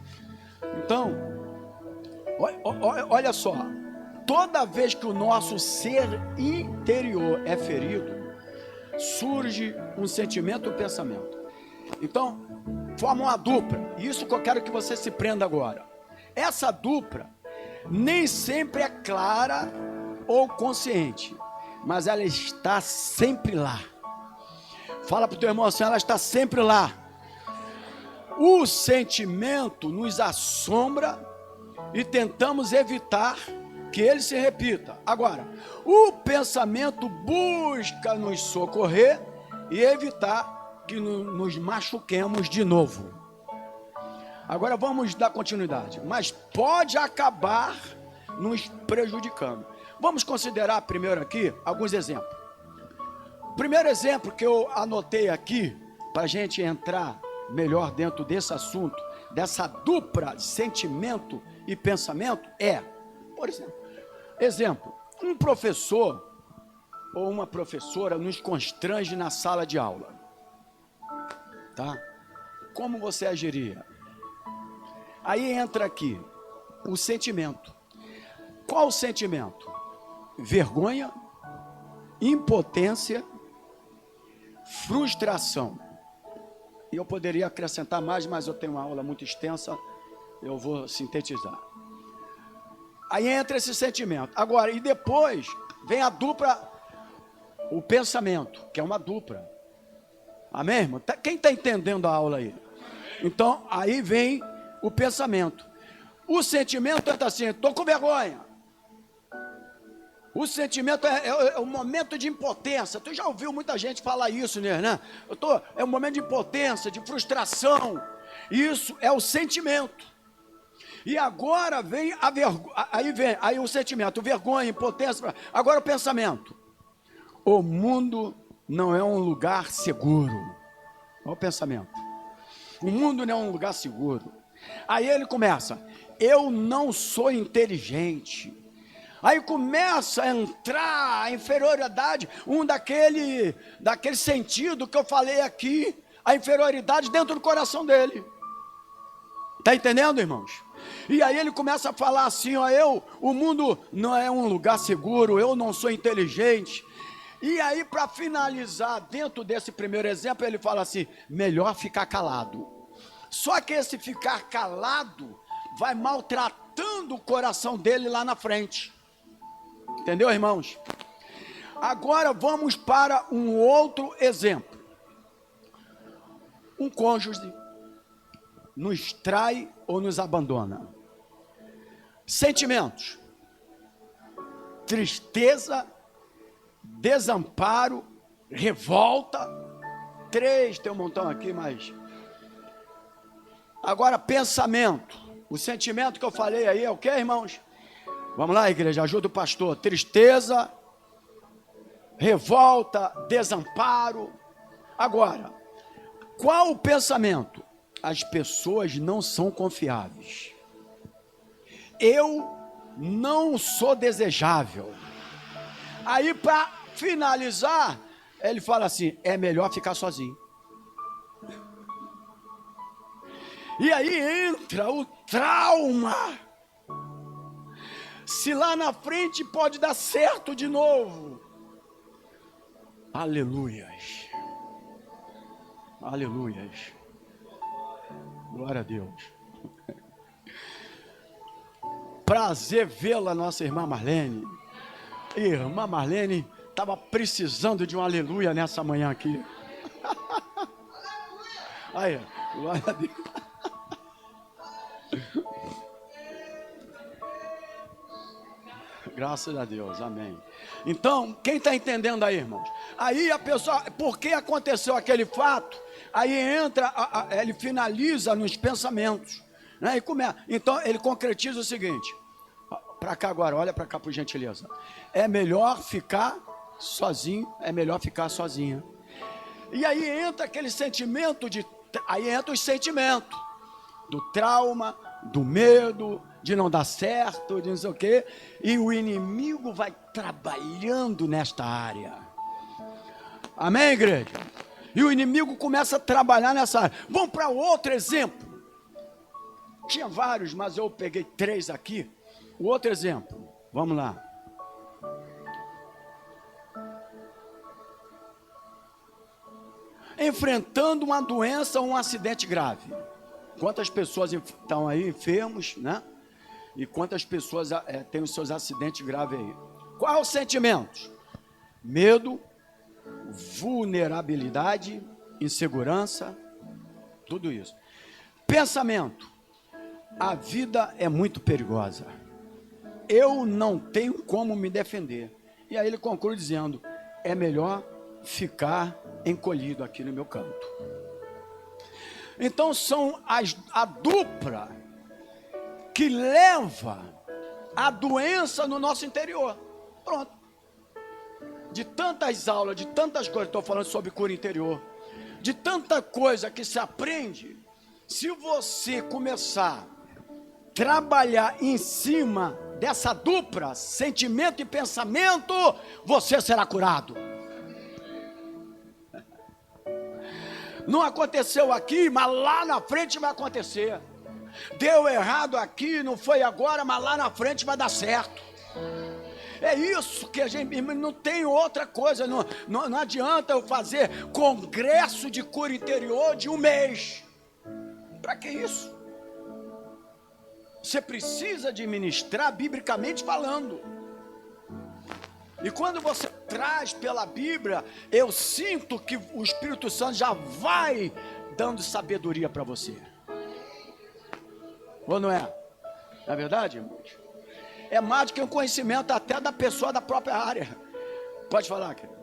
Então, Olha só, toda vez que o nosso ser interior é ferido, surge um sentimento e um pensamento. Então, forma uma dupla. Isso que eu quero que você se prenda agora. Essa dupla nem sempre é clara ou consciente, mas ela está sempre lá. Fala para o teu irmão assim, ela está sempre lá. O sentimento nos assombra e tentamos evitar que ele se repita. Agora, o pensamento busca nos socorrer e evitar que nos machuquemos de novo. Agora vamos dar continuidade, mas pode acabar nos prejudicando. Vamos considerar primeiro aqui alguns exemplos. O primeiro exemplo que eu anotei aqui, para a gente entrar melhor dentro desse assunto, dessa dupla sentimento e pensamento, é, por exemplo, um professor ou uma professora nos constrange na sala de aula, tá? Como você agiria? Aí entra aqui o sentimento. Qual o sentimento? Vergonha, impotência, frustração. E eu poderia acrescentar mais, mas eu tenho uma aula muito extensa, eu vou sintetizar. Aí entra esse sentimento. Agora, e depois vem a dupla, o pensamento, que é uma dupla. Amém, irmão? Quem está entendendo a aula aí? Então, aí vem o pensamento. O sentimento é assim, estou com vergonha. O sentimento é um momento de impotência. Tu já ouviu muita gente falar isso, né? É um momento de impotência, de frustração. Isso é o sentimento. E agora vem a vergonha. Aí o sentimento, vergonha, impotência. Agora o pensamento. O mundo não é um lugar seguro. Olha o pensamento. O mundo não é um lugar seguro. Aí ele começa, eu não sou inteligente. Aí começa a entrar a inferioridade, daquele sentido que eu falei aqui, a inferioridade dentro do coração dele. Está entendendo, irmãos? E aí ele começa a falar assim, o mundo não é um lugar seguro, eu não sou inteligente. E aí, para finalizar, dentro desse primeiro exemplo, ele fala assim, melhor ficar calado. Só que esse ficar calado vai maltratando o coração dele lá na frente. Entendeu, irmãos? Agora vamos para um outro exemplo. Um cônjuge nos trai ou nos abandona. Sentimentos: tristeza, desamparo, revolta. 3, tem um montão aqui, mas... Agora, pensamento. O sentimento que eu falei aí é o que, irmãos? Vamos lá, igreja, ajuda o pastor. Tristeza, revolta, desamparo. Agora, qual o pensamento? As pessoas não são confiáveis. Eu não sou desejável. Aí, para finalizar, ele fala assim, é melhor ficar sozinho. E aí entra o trauma. Se lá na frente pode dar certo de novo. Aleluias. Aleluias. Glória a Deus. Prazer vê-la, nossa irmã Marlene. Irmã Marlene estava precisando de um aleluia nessa manhã aqui. Aí, glória a Deus. Graças a Deus, amém. Então, quem está entendendo aí, irmãos? Aí a pessoa, por que aconteceu aquele fato? Aí entra, ele finaliza nos pensamentos, né? E começa. Então, ele concretiza o seguinte, para cá agora, olha para cá por gentileza. É melhor ficar sozinho, é melhor ficar sozinha. E aí entra aquele sentimento aí entra os sentimentos do trauma, do medo, de não dar certo, de não sei o quê, e o inimigo vai trabalhando nesta área. Amém, igreja? E o inimigo começa a trabalhar nessa área. Vamos para outro exemplo. Tinha vários, mas eu peguei 3 aqui. O outro exemplo, vamos lá. Enfrentando uma doença ou um acidente grave. Quantas pessoas estão aí enfermos, né? E quantas pessoas têm os seus acidentes graves aí? Qual é o sentimento? Medo, vulnerabilidade, insegurança, tudo isso. Pensamento: a vida é muito perigosa. Eu não tenho como me defender. E aí ele conclui dizendo: é melhor ficar encolhido aqui no meu canto. Então são a dupla que leva a doença no nosso interior. Pronto. De tantas aulas, de tantas coisas, estou falando sobre cura interior, de tanta coisa que se aprende, se você começar a trabalhar em cima dessa dupla, sentimento e pensamento, você será curado. Não aconteceu aqui, mas lá na frente vai acontecer. Deu errado aqui, não foi agora, mas lá na frente vai dar certo. É isso que a gente não tem outra coisa. Não adianta eu fazer congresso de cura interior de um mês. Para que isso? Você precisa administrar biblicamente falando. E quando você traz pela Bíblia, eu sinto que o Espírito Santo já vai dando sabedoria para você. Ou não é? Não é verdade, irmãos? É mais do que um conhecimento até da pessoa da própria área. Pode falar, querido.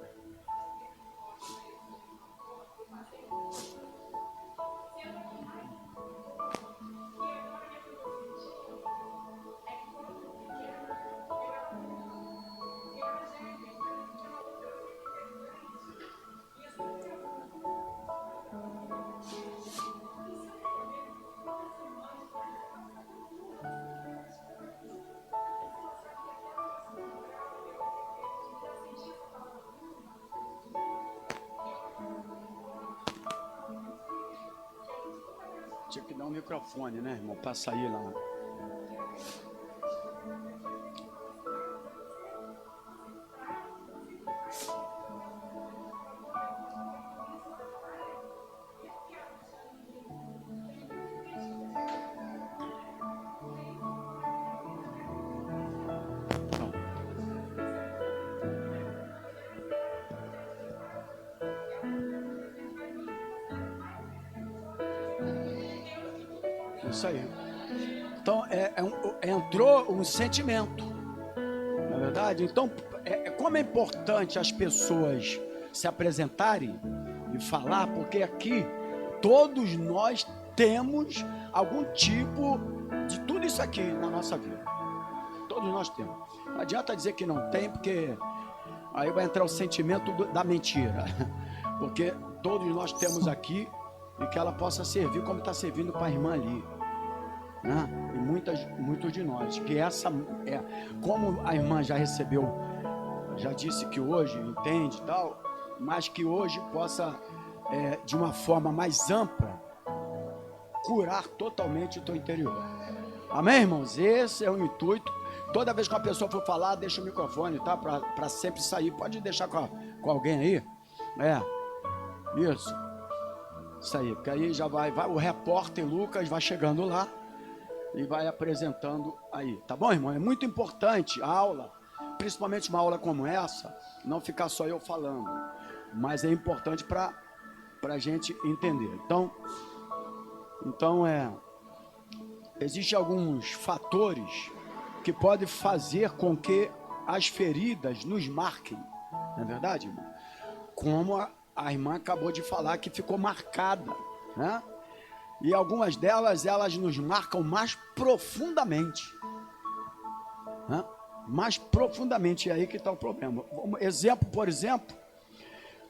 Tinha que dar um microfone, né, irmão, para sair lá. Isso aí. Então, entrou um sentimento, não é verdade? Então, como é importante as pessoas se apresentarem e falar, porque aqui todos nós temos algum tipo de tudo isso aqui na nossa vida. Todos nós temos. Não adianta dizer que não tem, porque aí vai entrar o sentimento da mentira. Porque todos nós temos aqui, e que ela possa servir como está servindo para a irmã ali. Né? E muitos de nós, que essa é, como a irmã já recebeu, já disse que hoje entende e tal, mas que hoje possa, de uma forma mais ampla, curar totalmente o teu interior. Amém, irmãos? Esse é o intuito. Toda vez que uma pessoa for falar, deixa o microfone, tá? Para sempre sair. Pode deixar com alguém aí. Isso aí, porque aí já vai o repórter Lucas vai chegando lá e vai apresentando aí, tá bom, irmão? É muito importante a aula, principalmente uma aula como essa, não ficar só eu falando, mas é importante para a gente entender. Então existem alguns fatores que podem fazer com que as feridas nos marquem, não é verdade, irmão? Como a irmã acabou de falar que ficou marcada, né? E algumas delas, elas nos marcam mais profundamente, né? Mais profundamente, é aí que está o problema. Por exemplo,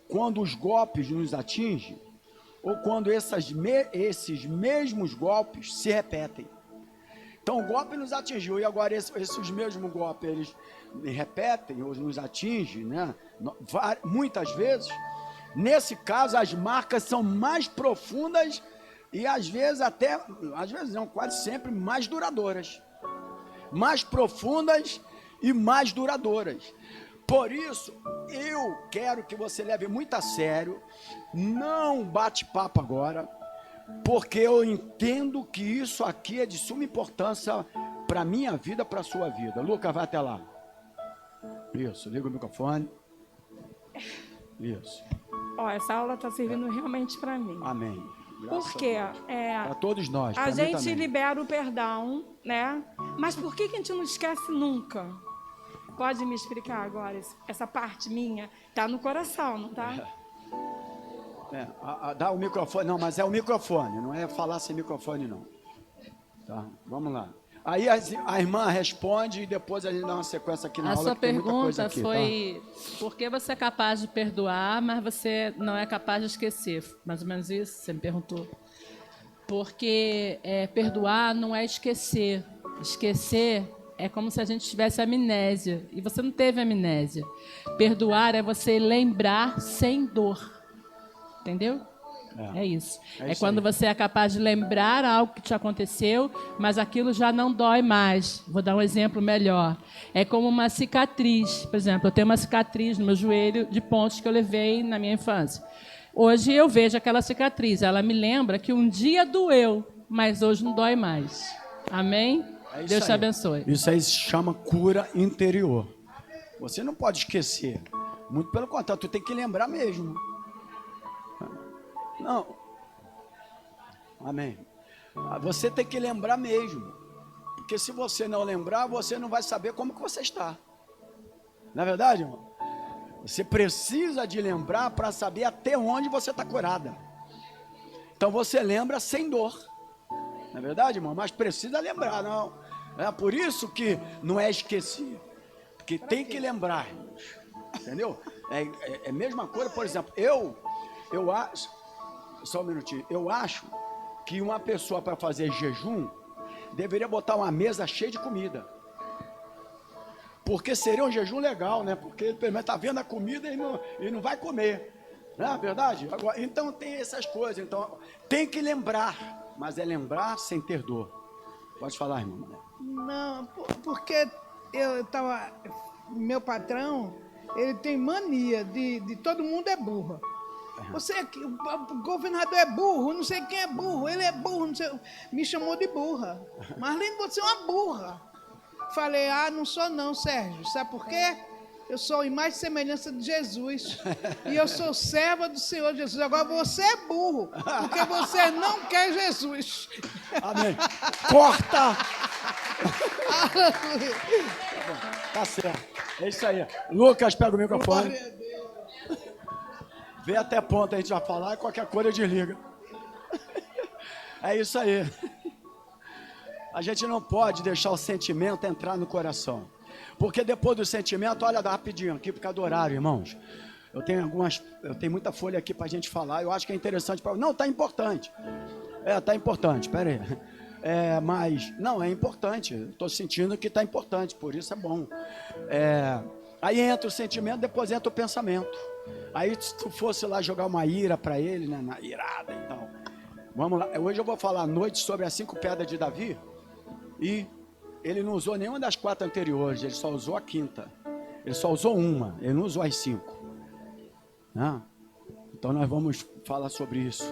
quando os golpes nos atingem, ou quando esses mesmos golpes se repetem. Então o golpe nos atingiu, e agora esses mesmos golpes, eles repetem, ou nos atingem, né? Muitas vezes. Nesse caso, as marcas são mais profundas e às vezes não, quase sempre mais duradouras. mais profundas e mais duradouras. Por isso, eu quero que você leve muito a sério, não bate-papo agora, porque eu entendo que isso aqui é de suma importância para a minha vida, para a sua vida. Lucas, vai até lá. Isso, liga o microfone. Isso. Ó, essa aula está servindo realmente para mim. Amém. Porque para todos nós. A gente libera o perdão, né? Mas por que a gente não esquece nunca? Pode me explicar agora? Essa parte minha está no coração, não está? Dá o microfone. Não, mas é o microfone, não é falar sem microfone, não. Tá, vamos lá. Aí a irmã responde e depois a gente dá uma sequência aqui na aula. A sua pergunta aqui, foi, tá? Por que você é capaz de perdoar, mas você não é capaz de esquecer? Mais ou menos isso, você me perguntou. Porque perdoar não é esquecer. Esquecer é como se a gente tivesse amnésia, e você não teve amnésia. Perdoar é você lembrar sem dor. Entendeu? É isso. É quando você é capaz de lembrar algo que te aconteceu, mas aquilo já não dói mais. Vou dar um exemplo melhor. É como uma cicatriz. Por exemplo, eu tenho uma cicatriz no meu joelho de pontos que eu levei na minha infância. Hoje eu vejo aquela cicatriz. Ela me lembra que um dia doeu, mas hoje não dói mais. Amém? Deus te abençoe. Isso aí se chama cura interior. Você não pode esquecer. Muito pelo contrário, tu tem que lembrar mesmo. Não. Amém. Você tem que lembrar mesmo. Porque se você não lembrar, você não vai saber como que você está. Não é verdade, irmão? Você precisa de lembrar para saber até onde você está curada. Então você lembra sem dor. Não é verdade, irmão? Mas precisa lembrar, não. É por isso que não é esquecer. Porque tem que lembrar, irmãos. Entendeu? É a mesma coisa, por exemplo, eu acho... Só um minutinho. Eu acho que uma pessoa para fazer jejum deveria botar uma mesa cheia de comida. Porque seria um jejum legal, né? Porque ele pelo menos está vendo a comida e não vai comer. Não é verdade? Agora, então tem essas coisas. Então tem que lembrar. Mas é lembrar sem ter dor. Pode falar, irmão. Não, porque eu estava... Meu patrão, ele tem mania de todo mundo é burro. O governador é burro, não sei quem é burro, ele é burro, não sei, me chamou de burra. Marlene, você é uma burra. Falei, não sou não, Sérgio. Sabe por quê? Eu sou a imagem e semelhança de Jesus. E eu sou serva do Senhor Jesus. Agora você é burro, porque você não quer Jesus. Amém. Corta! Tá certo. É isso aí. Lucas, pega o microfone. Vê até ponto, a gente vai falar e qualquer coisa desliga. É isso aí. A gente não pode deixar o sentimento entrar no coração. Porque depois do sentimento, olha, dá rapidinho aqui por causa do horário, irmãos. Eu tenho muita folha aqui pra gente falar, eu acho que é interessante para. Não, tá importante. Tá importante, pera aí. Mas, não, é importante. Estou sentindo que tá importante, por isso é bom. Aí entra o sentimento, depois entra o pensamento. Aí se tu fosse lá jogar uma ira para ele, né, na irada, então. Vamos lá. Hoje eu vou falar à noite sobre as 5 pedras de Davi. E ele não usou nenhuma das 4 anteriores, ele só usou a 5ª. Ele só usou uma, ele não usou as 5. Então nós vamos falar sobre isso.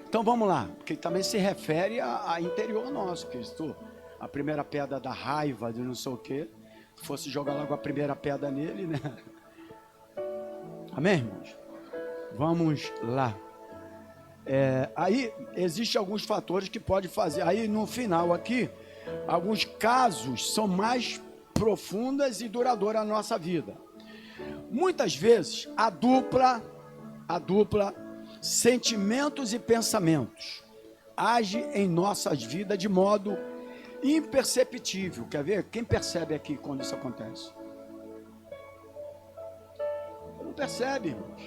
Então vamos lá, porque também se refere a interior nosso, que a primeira pedra da raiva, de não sei o quê. Se fosse jogar logo a primeira pedra nele, né? Amém, irmãos? Vamos lá. Aí existem alguns fatores que pode fazer. Aí no final aqui, alguns casos são mais profundas e duradouras na nossa vida. Muitas vezes a dupla, sentimentos e pensamentos, age em nossas vidas de modo imperceptível. Quer ver? Quem percebe aqui quando isso acontece? Não percebe, irmãos.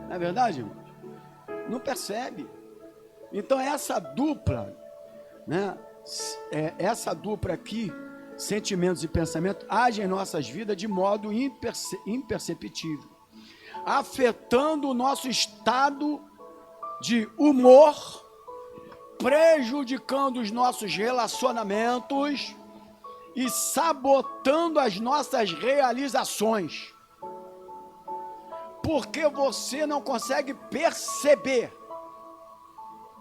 Não é verdade, irmãos? Não percebe. Então essa dupla, né? Essa dupla aqui, sentimentos e pensamentos, age em nossas vidas de modo imperceptível, afetando o nosso estado de humor, prejudicando os nossos relacionamentos e sabotando as nossas realizações. Porque você não consegue perceber.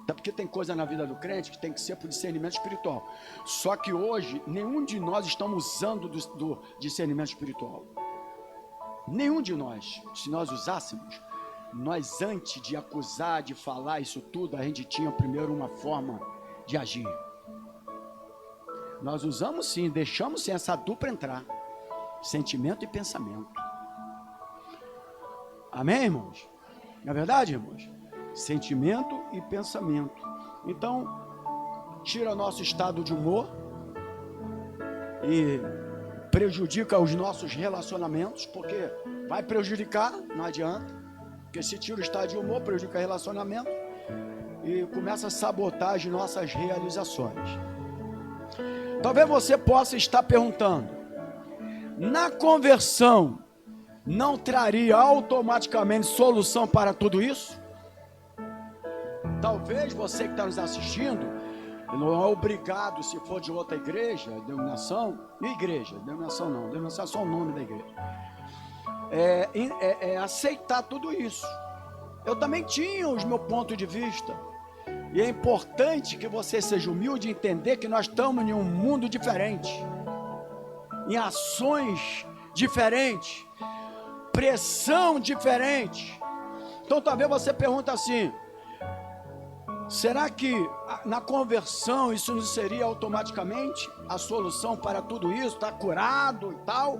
Até porque tem coisa na vida do crente que tem que ser por discernimento espiritual. Só que hoje, nenhum de nós estamos usando do discernimento espiritual. Nenhum de nós. Se nós usássemos, nós antes de acusar, de falar isso tudo, a gente tinha primeiro uma forma de agir. Nós usamos sim, deixamos sim essa dupla entrar. Sentimento e pensamento. Amém, irmãos? Não é verdade, irmãos? Sentimento e pensamento. Então, tira nosso estado de humor e prejudica os nossos relacionamentos, porque vai prejudicar, não adianta, porque se tira o estado de humor, prejudica o relacionamento e começa a sabotar as nossas realizações. Talvez você possa estar perguntando, na conversão, não traria automaticamente solução para tudo isso? Talvez você que está nos assistindo, não é obrigado, se for de outra igreja, denominação é só o nome da igreja, aceitar tudo isso. Eu também tinha os meus pontos de vista, e é importante que você seja humilde e entender que nós estamos em um mundo diferente, em ações diferentes, pressão diferente. Então talvez você pergunte assim, será que na conversão isso não seria automaticamente a solução para tudo isso? Está curado e tal?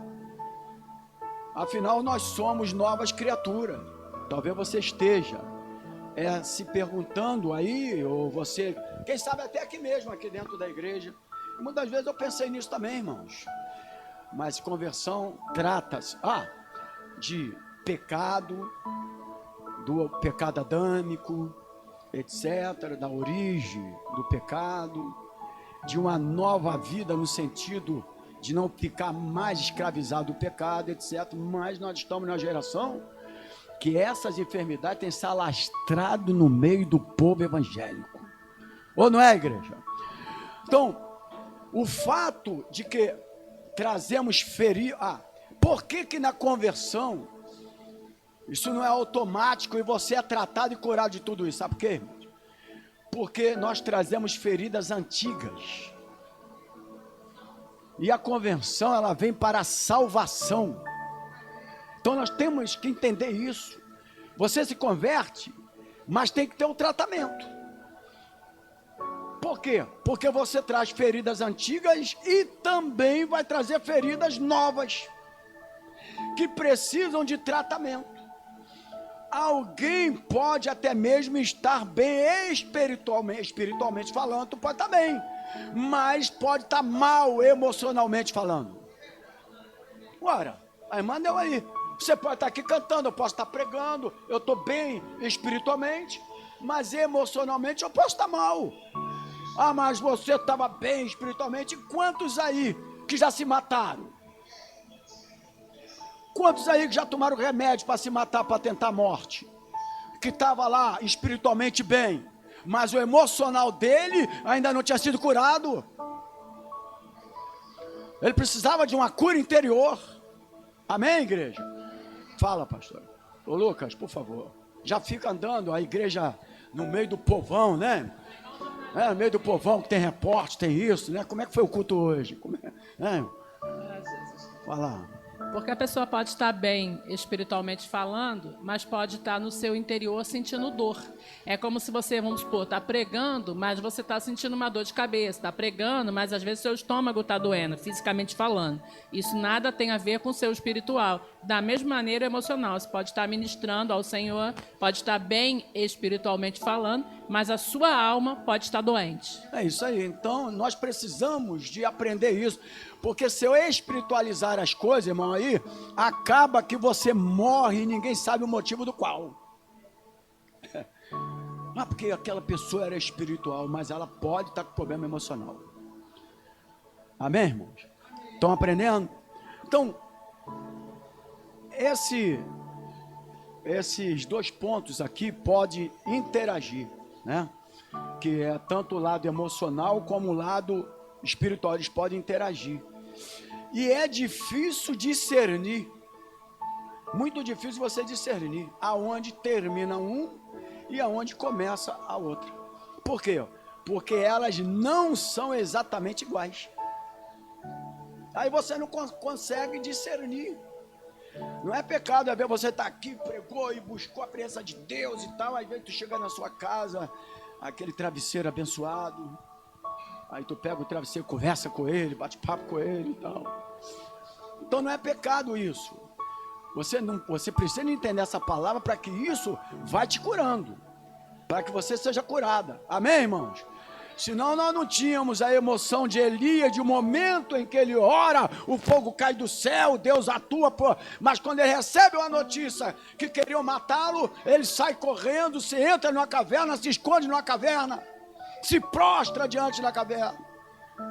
Afinal nós somos novas criaturas. Talvez você esteja se perguntando aí, ou você, quem sabe até aqui mesmo, aqui dentro da igreja. E muitas vezes eu pensei nisso também, irmãos. Mas conversão trata-se de pecado, do pecado adâmico, etc., da origem do pecado, de uma nova vida no sentido de não ficar mais escravizado do pecado, etc. Mas nós estamos na geração que essas enfermidades têm se alastrado no meio do povo evangélico. Ou não é, igreja? Então, o fato de que trazemos por que na conversão isso não é automático e você é tratado e curado de tudo isso? Sabe por quê, irmãos? Porque nós trazemos feridas antigas. E a conversão, ela vem para a salvação. Então nós temos que entender isso. Você se converte, mas tem que ter um tratamento. Por quê? Porque você traz feridas antigas e também vai trazer feridas novas, que precisam de tratamento. Alguém pode até mesmo estar bem espiritualmente falando, tu pode estar bem, mas pode estar mal emocionalmente falando. Ora, a irmã deu aí. Você pode estar aqui cantando, eu posso estar pregando, eu estou bem espiritualmente, mas emocionalmente eu posso estar mal. Mas você estava bem espiritualmente. Quantos aí que já se mataram? Quantos aí que já tomaram remédio para se matar, para tentar a morte? Que estava lá espiritualmente bem, mas o emocional dele ainda não tinha sido curado. Ele precisava de uma cura interior. Amém, igreja? Fala, pastor. Ô Lucas, por favor. Já fica andando a igreja no meio do povão, né? No meio do povão que tem repórter, tem isso, né? Como é que foi o culto hoje? Fala. Porque a pessoa pode estar bem espiritualmente falando, mas pode estar no seu interior sentindo dor. É como se você, vamos supor, está pregando, mas você está sentindo uma dor de cabeça. Está pregando, mas às vezes seu estômago está doendo, fisicamente falando. Isso nada tem a ver com o seu espiritual. Da mesma maneira, emocional. Você pode estar ministrando ao Senhor, pode estar bem espiritualmente falando, mas a sua alma pode estar doente. É isso aí. Então, nós precisamos de aprender isso. Porque se eu espiritualizar as coisas, irmão, aí, acaba que você morre e ninguém sabe o motivo do qual. Porque aquela pessoa era espiritual, mas ela pode estar com problema emocional. Amém, irmãos? Estão aprendendo? Então, esses dois pontos aqui podem interagir, né? Que é tanto o lado emocional como o lado espiritual, eles podem interagir. E é difícil discernir, muito difícil você discernir aonde termina um e aonde começa a outra. Por quê? Porque elas não são exatamente iguais. Aí você não consegue discernir. Não é pecado, às vezes você está aqui, pregou e buscou a presença de Deus e tal, às vezes tu chega na sua casa, aquele travesseiro abençoado, aí tu pega o travesseiro, conversa com ele, bate papo com ele e tal. Então não é pecado isso. Você precisa entender essa palavra para que isso vai te curando, para que você seja curada. Amém, irmãos? Senão nós não tínhamos a emoção de Elias, de um momento em que ele ora, o fogo cai do céu, Deus atua, mas quando ele recebe uma notícia que queriam matá-lo, ele sai correndo, se entra numa caverna, se esconde numa caverna, se prostra diante da caverna,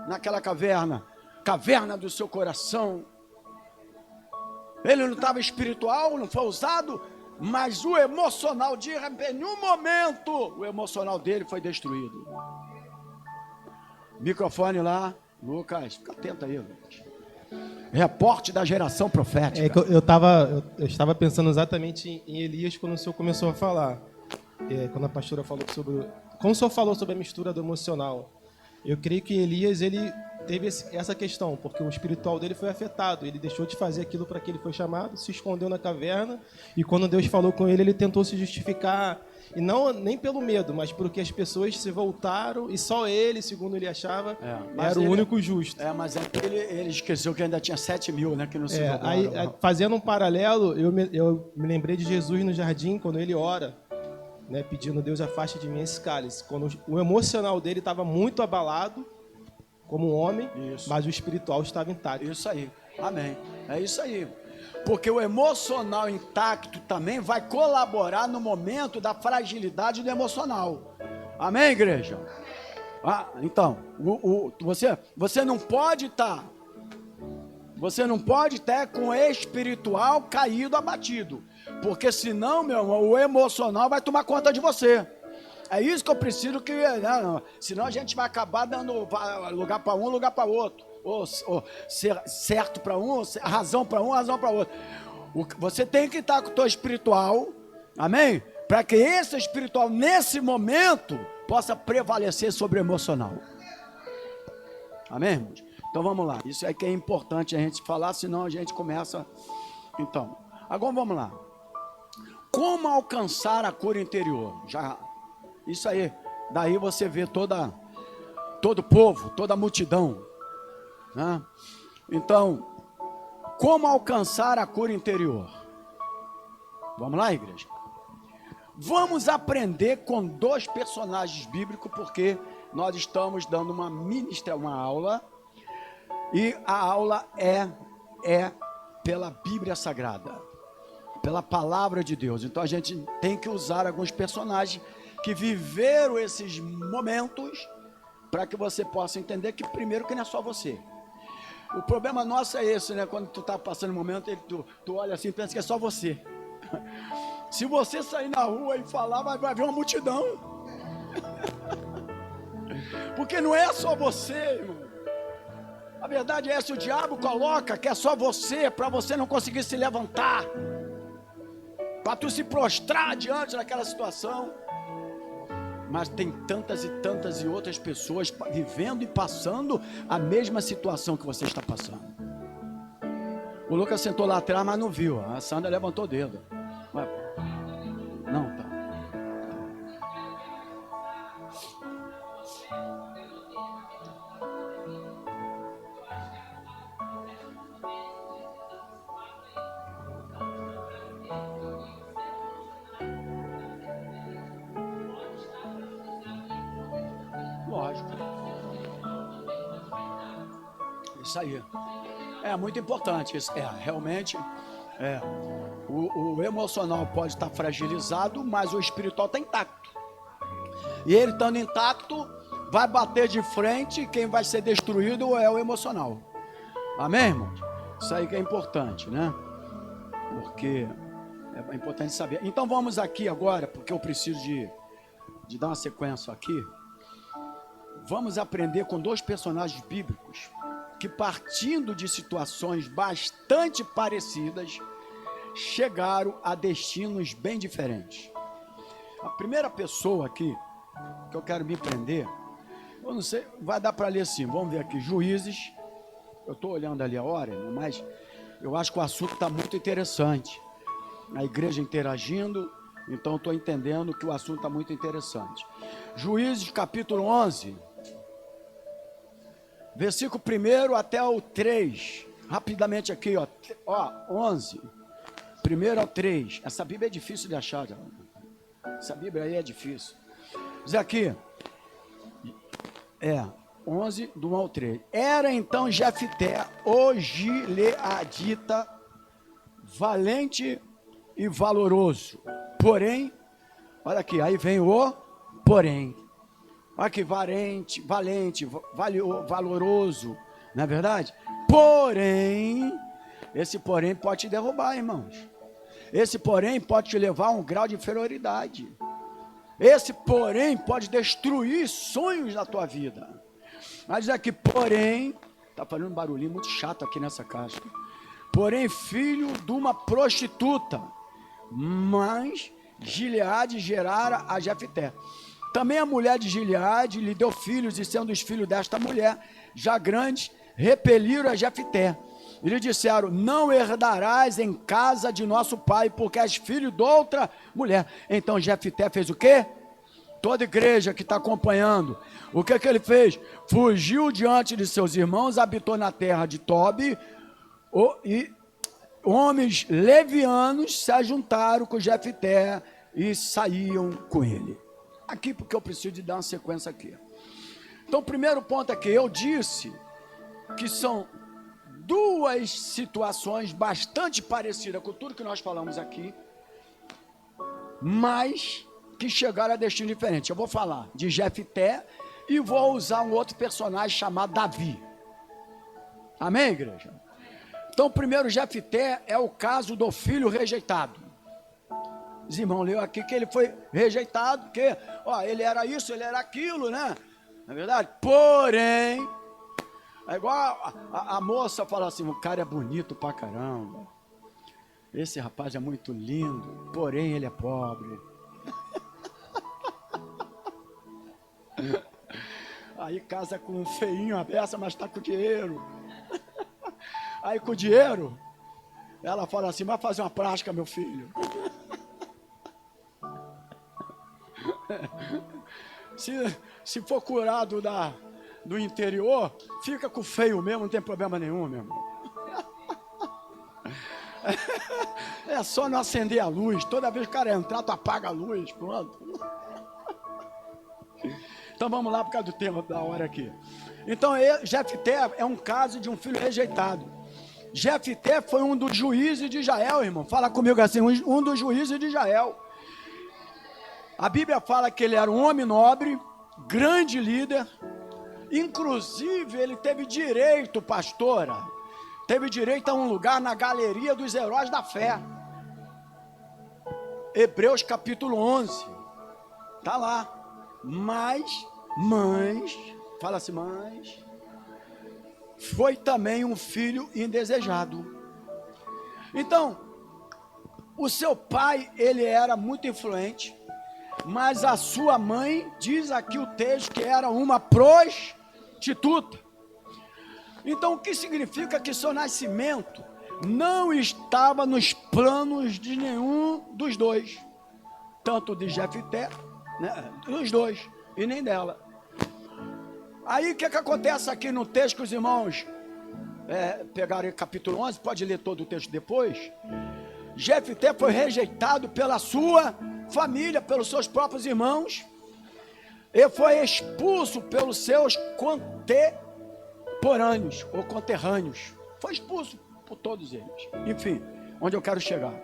naquela caverna do seu coração. Ele não estava espiritual, não foi usado, mas o emocional de em um momento, o emocional dele foi destruído. Microfone lá, Lucas, fica atento aí, Lucas. Reporte da geração profética. Eu estava pensando exatamente em Elias quando o senhor começou a falar. Quando a pastora falou sobre... Quando o senhor falou sobre a mistura do emocional, eu creio que Elias, ele teve essa questão, porque o espiritual dele foi afetado. Ele deixou de fazer aquilo para que ele foi chamado, se escondeu na caverna, e quando Deus falou com ele, ele tentou se justificar. E não nem pelo medo, mas porque as pessoas se voltaram e só ele, segundo ele achava, era o único justo. Mas ele esqueceu que ainda tinha 7.000, né, que não se voltaram. Aí, fazendo um paralelo, eu me lembrei de Jesus no jardim, quando ele ora, né, pedindo: Deus, afaste de mim esse cálice. Quando o emocional dele estava muito abalado, como um homem, mas o espiritual estava intacto. Isso aí, amém. É isso aí. Porque o emocional intacto também vai colaborar no momento da fragilidade do emocional. Amém, igreja? Então, você não pode estar com o espiritual caído, abatido. Porque senão, meu irmão, o emocional vai tomar conta de você. É isso que eu preciso que... senão a gente vai acabar dando lugar para um, lugar para outro. Ou ser certo para um, razão para um, razão para outro. Você tem que estar com o teu espiritual, amém? Para que esse espiritual, nesse momento, possa prevalecer sobre o emocional. Amém, irmãos? Então vamos lá. Isso é que é importante a gente falar, senão a gente começa... Então, agora vamos lá. Como alcançar a cura interior? Isso aí. Daí você vê todo o povo, toda a multidão. Né? Então, como alcançar a cura interior? Vamos lá, igreja? Vamos aprender com 2 personagens bíblicos, porque nós estamos dando uma aula, e a aula é pela Bíblia Sagrada, pela Palavra de Deus. Então a gente tem que usar alguns personagens que viveram esses momentos, para que você possa entender que primeiro que não é só você. O problema nosso é esse, né? Quando tu está passando um momento, tu olha assim e pensa que é só você. Se você sair na rua e falar, vai ver uma multidão. Porque não é só você, irmão. A verdade é essa, o diabo coloca que é só você, para você não conseguir se levantar, para tu se prostrar diante daquela situação. Mas tem tantas e outras pessoas vivendo e passando a mesma situação que você está passando. O Lucas sentou lá atrás, mas não viu. A Sandra levantou o dedo. Não, tá. Lógico. Isso aí. É muito importante. Realmente, o emocional pode estar fragilizado, mas o espiritual está intacto. E ele estando intacto, vai bater de frente, quem vai ser destruído é o emocional. Amém, irmãos? Isso aí que é importante, né? Porque é importante saber. Então vamos aqui agora, porque eu preciso de dar uma sequência aqui. Vamos aprender com 2 personagens bíblicos que, partindo de situações bastante parecidas, chegaram a destinos bem diferentes. A primeira pessoa aqui que eu quero me prender, eu não sei, vai dar para ler sim, vamos ver aqui, Juízes. Eu estou olhando ali a hora, mas eu acho que o assunto está muito interessante. A igreja interagindo, então eu estou entendendo que o assunto está muito interessante. Juízes capítulo 11, versículo 1 até o 3, rapidamente aqui, ó, 11, 1 ao 3, essa Bíblia é difícil de achar, essa Bíblia aí é difícil. Diz aqui, 11, do 1 ao 3. Era então Jefté, o gileadita, valente e valoroso. Porém, olha aqui, aí vem o porém. Olha que valente, valoroso, não é verdade? Porém, esse porém pode te derrubar, irmãos. Esse porém pode te levar a um grau de inferioridade. Esse porém pode destruir sonhos da tua vida. Mas aqui, porém, está fazendo um barulhinho muito chato aqui nessa caixa. Porém, filho de uma prostituta, mas Gileade gerara a Jefté. Também a mulher de Gileade lhe deu filhos, e sendo os filhos desta mulher, já grandes, repeliram a Jefté. E lhe disseram, não herdarás em casa de nosso pai, porque és filho de outra mulher. Então Jefté fez o quê? Toda igreja que está acompanhando, o que ele fez? Fugiu diante de seus irmãos, habitou na terra de Tobi, e homens levianos se ajuntaram com Jefté e saíam com ele. Aqui, porque eu preciso de dar uma sequência aqui. Então, o primeiro ponto é que eu disse que são duas situações bastante parecidas com tudo que nós falamos aqui, mas que chegaram a destino diferente. Eu vou falar de Jefté e vou usar um outro personagem chamado Davi. Amém, igreja? Então, primeiro, Jefté é o caso do filho rejeitado. Os irmãos leu aqui que ele foi rejeitado, porque ele era isso, ele era aquilo, né? Não é verdade? Porém, é igual a moça fala assim, o cara é bonito pra caramba. Esse rapaz é muito lindo, porém ele é pobre. Aí casa com um feinho a beça, mas está com dinheiro. Aí com o dinheiro, ela fala assim, vai fazer uma prática, meu filho. Se for curado do interior, fica com o feio mesmo, não tem problema nenhum, meu irmão. É só não acender a luz. Toda vez que o cara entrar, tu apaga a luz, pronto. Então vamos lá por causa do tema da hora aqui. Então Jefté é um caso de um filho rejeitado. Jefté foi um dos juízes de Israel, irmão. Fala comigo assim, um dos juízes de Israel. A Bíblia fala que ele era um homem nobre, grande líder. Inclusive ele teve direito, pastora, teve direito a um lugar na galeria dos heróis da fé. Hebreus capítulo 11. Tá lá. Mas, fala assim, mas, foi também um filho indesejado. Então, o seu pai, ele era muito influente, mas a sua mãe, diz aqui o texto, que era uma prostituta. Então, o que significa que seu nascimento não estava nos planos de nenhum dos dois, tanto de Jefté, né, dos dois, e nem dela. Aí o que acontece aqui no texto que os irmãos pegaram em capítulo 11, pode ler todo o texto depois. Jefté foi rejeitado pela sua família, pelos seus próprios irmãos, e foi expulso pelos seus contemporâneos, ou conterrâneos, foi expulso por todos eles. Enfim, onde eu quero chegar.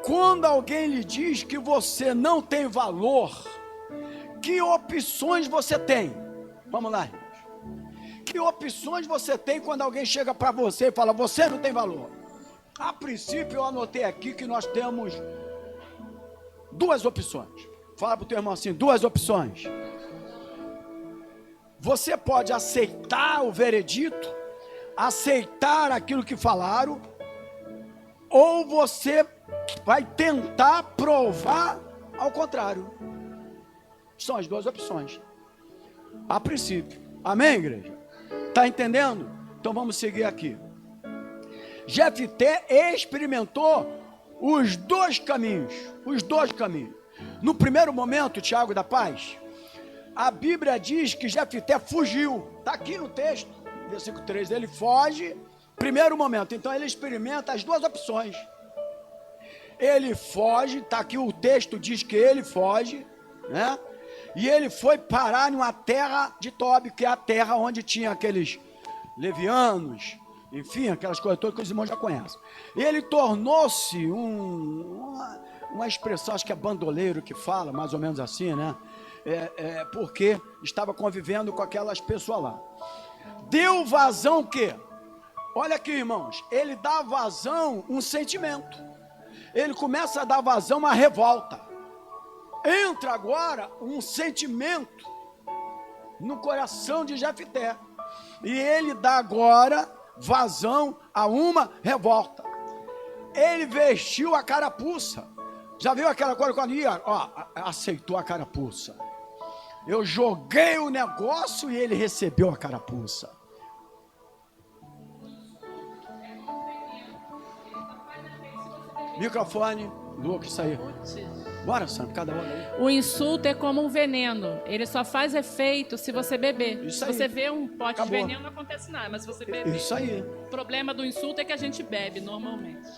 Quando alguém lhe diz que você não tem valor, que opções você tem? Vamos lá, irmãos. Que opções você tem quando alguém chega para você e fala, você não tem valor? A princípio eu anotei aqui que nós temos duas opções. Fala para o teu irmão assim, duas opções. Você pode aceitar o veredito, aceitar aquilo que falaram, ou você vai tentar provar ao contrário. São as duas opções, a princípio. Amém, igreja? Está entendendo? Então vamos seguir aqui. Jefté experimentou os dois caminhos. No primeiro momento, Tiago da Paz, a Bíblia diz que Jefté fugiu. Está aqui no texto, versículo 3. Ele foge, primeiro momento. Então ele experimenta as duas opções. Ele foge, está aqui o texto, diz que ele foge, né? E ele foi parar numa terra de Tobi, que é a terra onde tinha aqueles levianos, enfim, aquelas coisas todas que os irmãos já conhecem. Ele tornou-se uma expressão, acho que é bandoleiro que fala, mais ou menos assim, né? Porque estava convivendo com aquelas pessoas lá. Deu vazão o quê? Olha aqui, irmãos, ele dá vazão um sentimento. Ele começa a dar vazão uma revolta. Entra agora um sentimento no coração de Jefté. E ele dá agora vazão a uma revolta. Ele vestiu a carapuça. Já viu aquela coisa quando ia? Aceitou a carapuça. Eu joguei o negócio e ele recebeu a carapuça. Microfone, Lucas, isso aí. Bora, Sam, cada um aí. O insulto é como um veneno. Ele só faz efeito se você beber. Isso se aí. você vê um pote Acabou. de veneno, não acontece nada. Mas se você beber... Isso aí. O problema do insulto é que a gente bebe normalmente.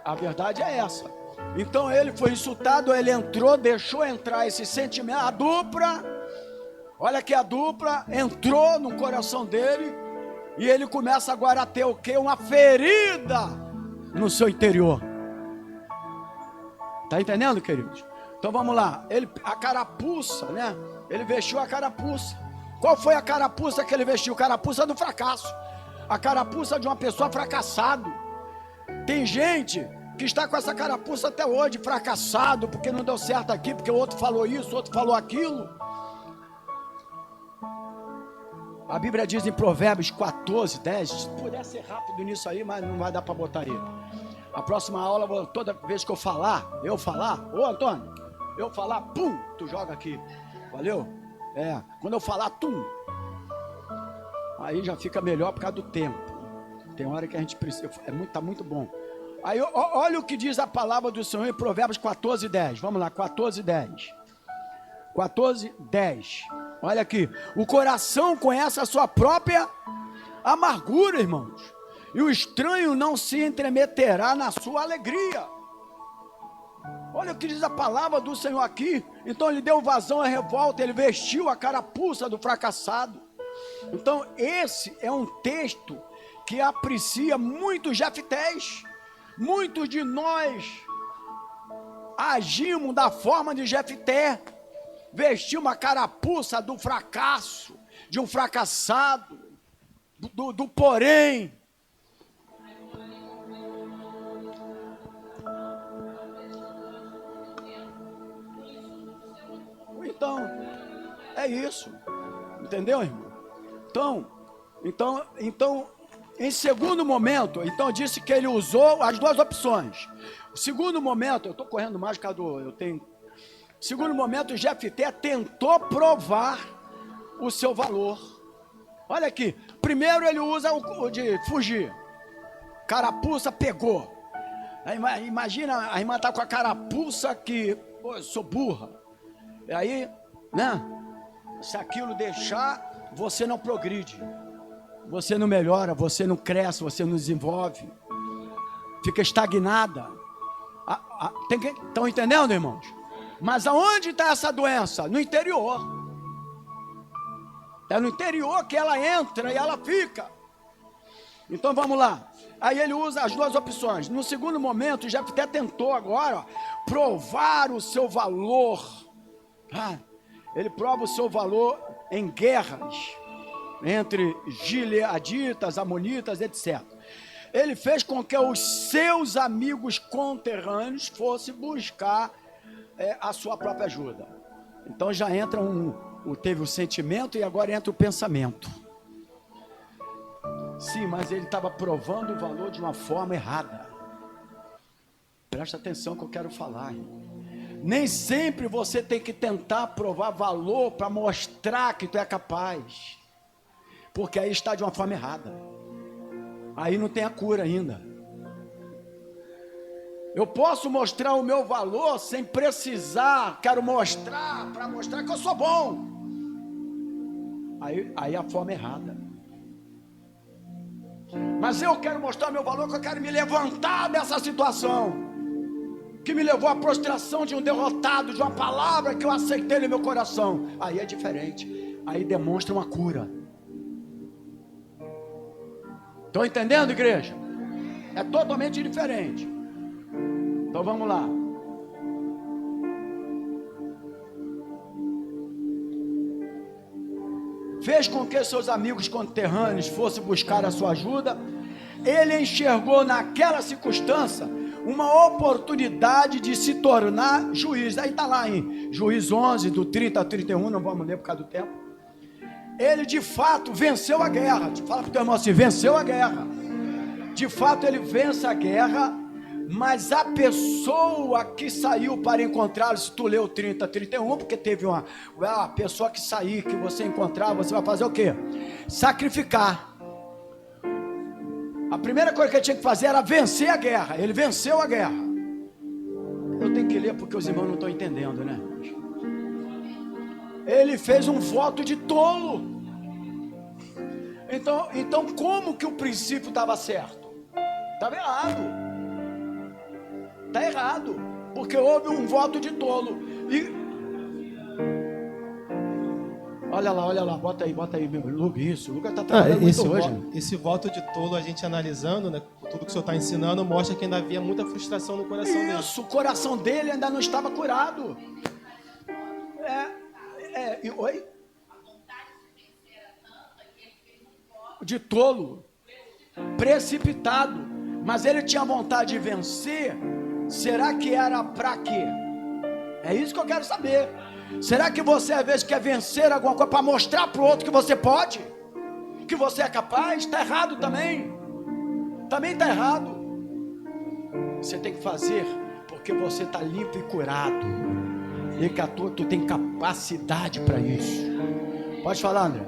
A verdade é essa. Então ele foi insultado, ele entrou, deixou entrar esse sentimento. A dupla, olha que a dupla entrou no coração dele. E ele começa agora a ter o quê? Uma ferida no seu interior. Tá entendendo, queridos? Então vamos lá. A carapuça, né? Ele vestiu a carapuça. Qual foi a carapuça que ele vestiu? Carapuça do fracasso. A carapuça de uma pessoa fracassada. Tem gente que está com essa carapuça até hoje, fracassado, porque não deu certo aqui, porque o outro falou isso, o outro falou aquilo. A Bíblia diz em Provérbios 14, 10, se puder ser rápido nisso aí, mas não vai dar para botar aí. A próxima aula, toda vez que eu falar, ô Antônio, eu falar, pum, tu joga aqui, valeu? Quando eu falar, tum, aí já fica melhor por causa do tempo. Tem hora que a gente precisa, tá muito bom. Aí olha o que diz a palavra do Senhor em Provérbios 14, 10, vamos lá, 14, 10. 14, 10, olha aqui, o coração conhece a sua própria amargura, irmãos. E o estranho não se entremeterá na sua alegria. Olha o que diz a palavra do Senhor aqui. Então ele deu vazão à revolta, ele vestiu a carapuça do fracassado. Então esse é um texto que aprecia muitos Jeftés. Muitos de nós agimos da forma de Jefté. Vestiu uma carapuça do fracasso, de um fracassado, do porém. Então, é isso. Entendeu, irmão? Então, em segundo momento, então disse que ele usou as duas opções. O segundo momento, eu estou correndo mais por causa do... Segundo momento, Jefté tentou provar o seu valor. Olha aqui. Primeiro ele usa o de fugir. Carapuça pegou. Aí, imagina, a irmã está com a carapuça que... Pô, eu sou burra. E aí, né? Se aquilo deixar, você não progride. Você não melhora, você não cresce, você não desenvolve. Fica estagnada. Estão entendendo, irmãos? Mas aonde está essa doença? No interior. É no interior que ela entra e ela fica. Então vamos lá. Aí ele usa as duas opções. No segundo momento, Jefté tentou agora provar o seu valor. Ele prova o seu valor em guerras entre gileaditas, amonitas, etc. Ele fez com que os seus amigos conterrâneos fossem buscar a sua própria ajuda. Então já entra teve o sentimento e agora entra o pensamento. Sim, mas ele estava provando o valor de uma forma errada. Presta atenção que eu quero falar. Nem sempre você tem que tentar provar valor para mostrar que tu é capaz. Porque aí está de uma forma errada. Aí não tem a cura ainda. Eu posso mostrar o meu valor sem precisar, quero mostrar, para mostrar que eu sou bom. Aí a forma é errada. Mas eu quero mostrar o meu valor, que eu quero me levantar dessa situação, que me levou à prostração de um derrotado, de uma palavra que eu aceitei no meu coração. Aí é diferente, aí demonstra uma cura. Estão entendendo, igreja? É totalmente diferente. Então vamos lá. Fez com que seus amigos conterrâneos fossem buscar a sua ajuda. Ele enxergou naquela circunstância uma oportunidade de se tornar juiz. Aí está lá em Juiz 11, do 30 a 31, não vamos ler por causa do tempo. Ele de fato venceu a guerra. Fala para o teu irmão assim, venceu a guerra. De fato ele vence a guerra, mas a pessoa que saiu para encontrá-lo, se tu leu 30 a 31, porque teve uma pessoa que sair, que você encontrar, você vai fazer o quê? Sacrificar. A primeira coisa que ele tinha que fazer era vencer a guerra. Ele venceu a guerra. Eu tenho que ler porque os irmãos não estão entendendo, né? Ele fez um voto de tolo. Então como que o princípio estava certo? Estava errado. Está errado, porque houve um voto de tolo. E olha lá, bota aí, meu Lucas, isso, o Lucas está trabalhando muito hoje. Esse voto de tolo, a gente analisando, né, tudo que o senhor está ensinando, mostra que ainda havia muita frustração no coração dele. Isso, o coração dele ainda não estava curado. Oi? De tolo, precipitado, mas ele tinha vontade de vencer. Será que era para quê? É isso que eu quero saber. Será que você às vezes quer vencer alguma coisa para mostrar para o outro que você pode? Que você é capaz? Está errado também. Também está errado. Você tem que fazer porque você está limpo e curado. E que tu tem capacidade para isso. Pode falar, André.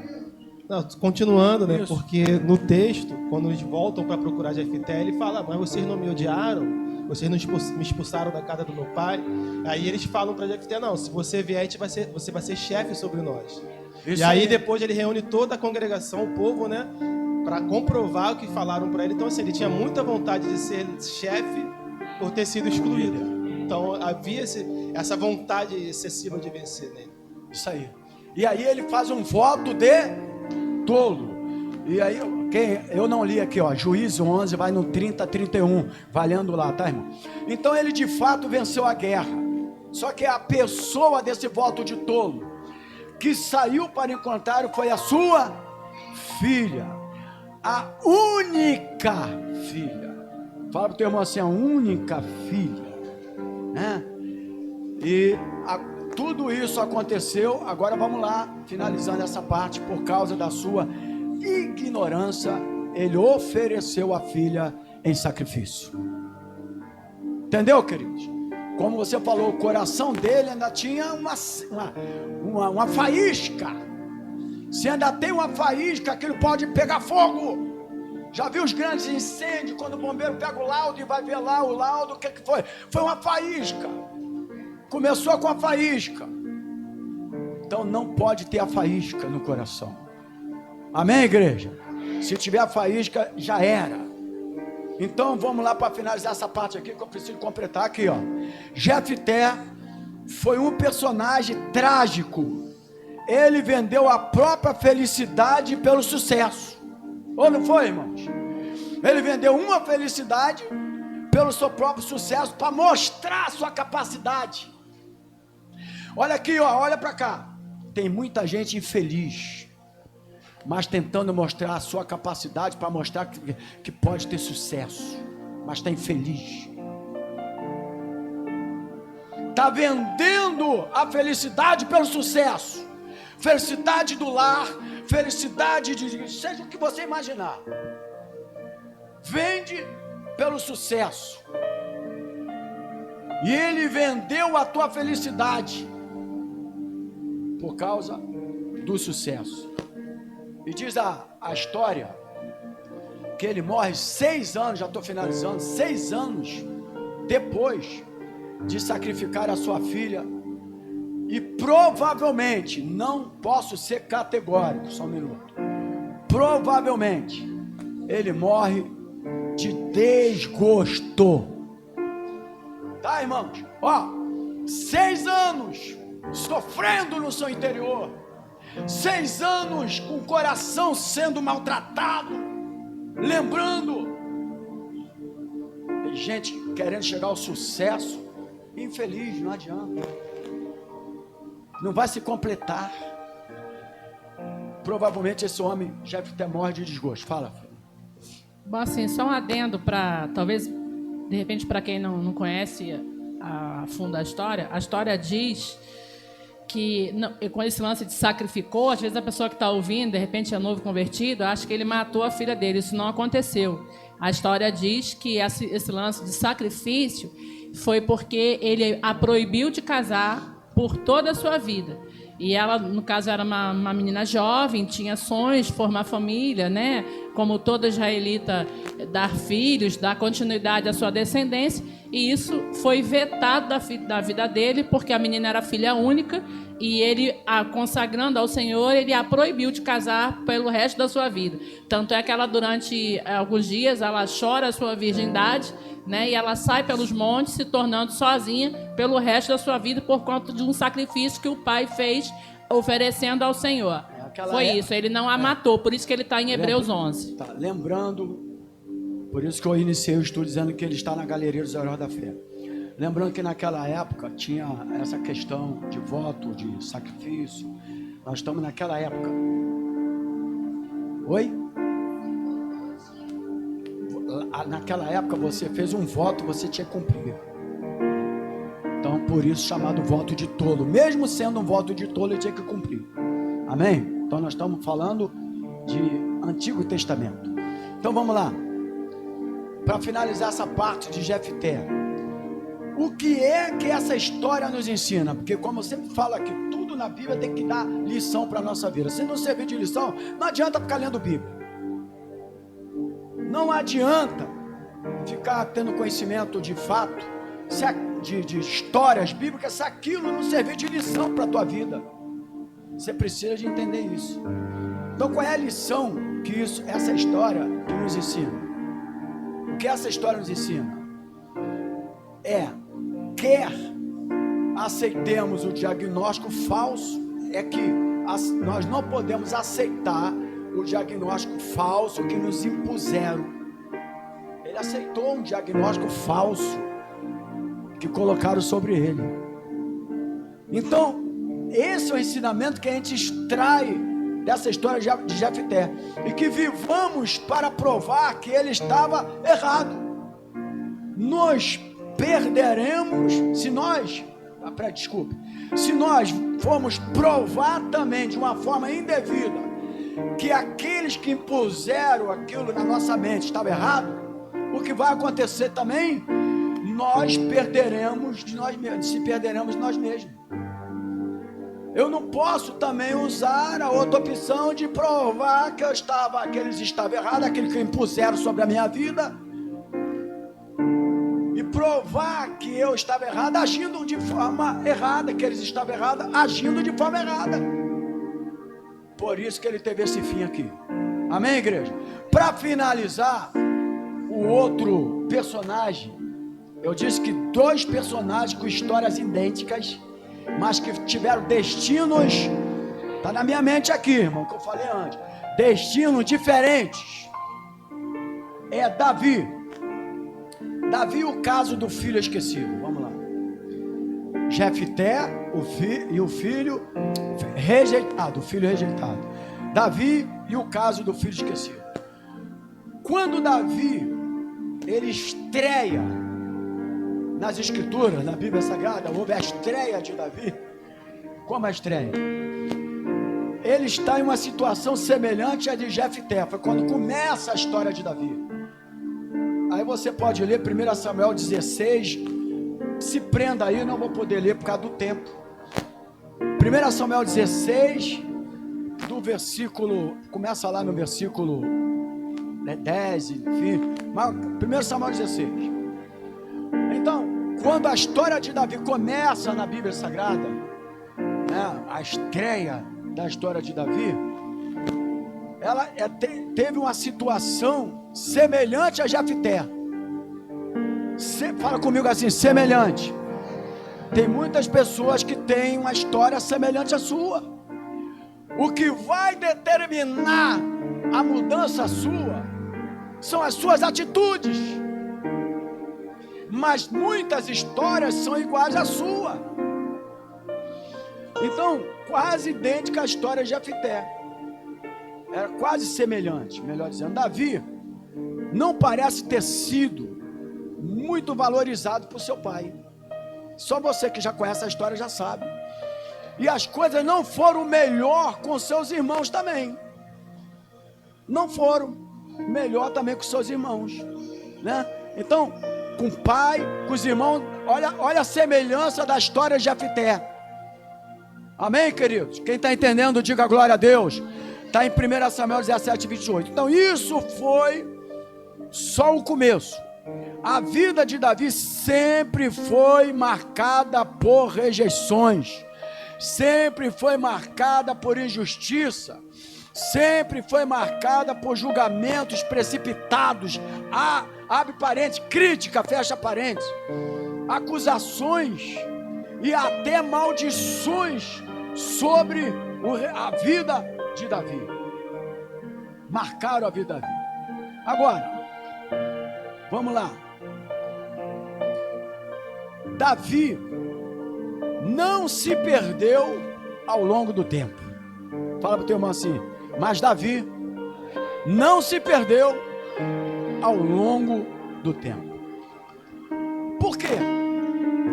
Não, continuando, né? Isso. Porque no texto, quando eles voltam para procurar Jefté, ele fala, mas vocês não me odiaram? Vocês não me expulsaram da casa do meu pai? Aí eles falam para Jefté, não, se você vier, você vai ser chefe sobre nós. Isso. E aí depois ele reúne toda a congregação, o povo, né? Para comprovar o que falaram para ele. Então assim, ele tinha muita vontade de ser chefe por ter sido excluído. Então havia essa vontade excessiva de vencer nele. Isso aí. E aí ele faz um voto de tolo. E aí, eu não li aqui, ó, Juízes 11, vai no 30 a 31, valendo lá, tá, irmão? Então ele de fato venceu a guerra. Só que a pessoa desse voto de tolo que saiu para encontrar foi a sua filha, a única filha. Fala pro teu irmão assim, a única filha, né? E tudo isso aconteceu. Agora vamos lá, finalizando essa parte, por causa da sua ignorância, ele ofereceu a filha em sacrifício. Entendeu, queridos? Como você falou, o coração dele ainda tinha uma faísca. Se ainda tem uma faísca, aquilo pode pegar fogo. Já viu os grandes incêndios, quando o bombeiro pega o laudo e vai ver lá o laudo, o que foi? Foi uma faísca. Começou com a faísca. Então não pode ter a faísca no coração. Amém, igreja? Se tiver a faísca, já era. Então vamos lá para finalizar essa parte aqui, que eu preciso completar aqui, ó. Jefté foi um personagem trágico. Ele vendeu a própria felicidade pelo sucesso. Ou não foi, irmãos? Ele vendeu uma felicidade pelo seu próprio sucesso, para mostrar a sua capacidade. Olha aqui, ó, olha para cá. Tem muita gente infeliz, mas tentando mostrar a sua capacidade para mostrar que pode ter sucesso, mas está infeliz. Está vendendo a felicidade pelo sucesso, felicidade do lar, felicidade seja o que você imaginar. Vende pelo sucesso. E ele vendeu a tua felicidade por causa do sucesso. E diz a história que ele morre 6 anos, já estou finalizando, 6 anos depois de sacrificar a sua filha. E provavelmente, não posso ser categórico, só um minuto, provavelmente ele morre de desgosto. Tá, irmãos? Ó, 6 anos sofrendo no seu interior, 6 anos com o coração sendo maltratado, lembrando. Tem gente querendo chegar ao sucesso, infeliz, não adianta, não vai se completar. Provavelmente esse homem já até morre de desgosto. Fala, filho. Bom, assim, só um adendo para, talvez, de repente, para quem não conhece a fundo a história diz que, com esse lance de sacrificou, às vezes a pessoa que está ouvindo, de repente é novo convertido, acha que ele matou a filha dele. Isso não aconteceu. A história diz que esse lance de sacrifício foi porque ele a proibiu de casar por toda a sua vida. E ela, no caso, era uma menina jovem, tinha sonhos de formar família, né? Como toda israelita, dar filhos, dar continuidade à sua descendência. E isso foi vetado da vida dele, porque a menina era filha única, e ele, consagrando ao Senhor, ele a proibiu de casar pelo resto da sua vida. Tanto é que ela, durante alguns dias, ela chora a sua virgindade, né? E ela sai pelos montes, se tornando sozinha pelo resto da sua vida, por conta de um sacrifício que o pai fez, oferecendo ao Senhor. Foi isso, ele não a matou, por isso que ele está em Hebreus 11. Tá, lembrando, por isso que eu iniciei o estudo dizendo que ele está na galeria dos heróis da fé. Lembrando que naquela época tinha essa questão de voto, de sacrifício. Nós estamos naquela época. Oi? Naquela época você fez um voto, você tinha que cumprir. Então, por isso chamado voto de tolo. Mesmo sendo um voto de tolo, ele tinha que cumprir. Amém? Então nós estamos falando de Antigo Testamento. Então vamos lá. Para finalizar essa parte de Jefté, o que é que essa história nos ensina? Porque, como eu sempre falo aqui, tudo na Bíblia tem que dar lição para a nossa vida. Se não servir de lição, não adianta ficar lendo Bíblia. Não adianta ficar tendo conhecimento de fato, de histórias bíblicas, se aquilo não servir de lição para a tua vida. Você precisa de entender isso. Então, qual é a lição que essa história que nos ensina? O que essa história nos ensina? Quer aceitemos o diagnóstico falso, é que nós não podemos aceitar o diagnóstico falso que nos impuseram. Ele aceitou um diagnóstico falso que colocaram sobre ele. Então, esse é o ensinamento que a gente extrai dessa história de Jefté, e que vivamos para provar que ele estava errado. Nós perderemos se nós formos provar também de uma forma indevida que aqueles que impuseram aquilo na nossa mente estava errado. O que vai acontecer também, nós perderemos de nós mesmos, se perderemos de nós mesmos. Eu não posso também usar a outra opção de provar que eles estavam errados, aquele que impuseram sobre a minha vida, e provar que eu estava errado agindo de forma errada, que eles estavam errados agindo de forma errada. Por isso que ele teve esse fim aqui. Amém, igreja? Para finalizar, o outro personagem, eu disse que 2 personagens com histórias idênticas, mas que tiveram destinos, está na minha mente aqui, irmão, que eu falei antes, destinos diferentes. É Davi, o caso do filho esquecido. Vamos lá. Jefté, o filho rejeitado, Davi e o caso do filho esquecido. Quando Davi, ele estreia nas escrituras, na Bíblia Sagrada, houve a estreia de Davi. Como a estreia? ele está em uma situação semelhante à de Jefté. Foi quando começa a história de Davi. Aí você pode ler 1 Samuel 16. Se prenda aí, não vou poder ler por causa do tempo. 1 Samuel 16, do versículo, começa lá no versículo 10, enfim. Mas 1 Samuel 16. Então, quando a história de Davi começa na Bíblia Sagrada, né, a estreia da história de Davi, ela teve uma situação semelhante a Jefté. Fala comigo assim, semelhante. Tem muitas pessoas que têm uma história semelhante à sua. O que vai determinar a mudança sua são as suas atitudes. Mas muitas histórias são iguais à sua. Então, quase idêntica à história de Jefté. Era quase semelhante, melhor dizendo. Davi não parece ter sido muito valorizado por seu pai. Só você que já conhece a história já sabe. E as coisas não foram melhor com seus irmãos também. Não foram melhor também com seus irmãos, né? Então, com o pai, com os irmãos, olha a semelhança da história de Jefté. Amém, queridos? Quem está entendendo, diga glória a Deus. Está em 1 Samuel 17, 28. Então, isso foi só o começo. A vida de Davi sempre foi marcada por rejeições, sempre foi marcada por injustiça, sempre foi marcada por julgamentos precipitados, abre parênteses, crítica, fecha parênteses, acusações e até maldições sobre a vida de Davi. Marcaram a vida de Davi. Agora, vamos lá. Davi não se perdeu ao longo do tempo. Fala para o teu irmão assim, mas Davi não se perdeu ao longo do tempo. Por quê?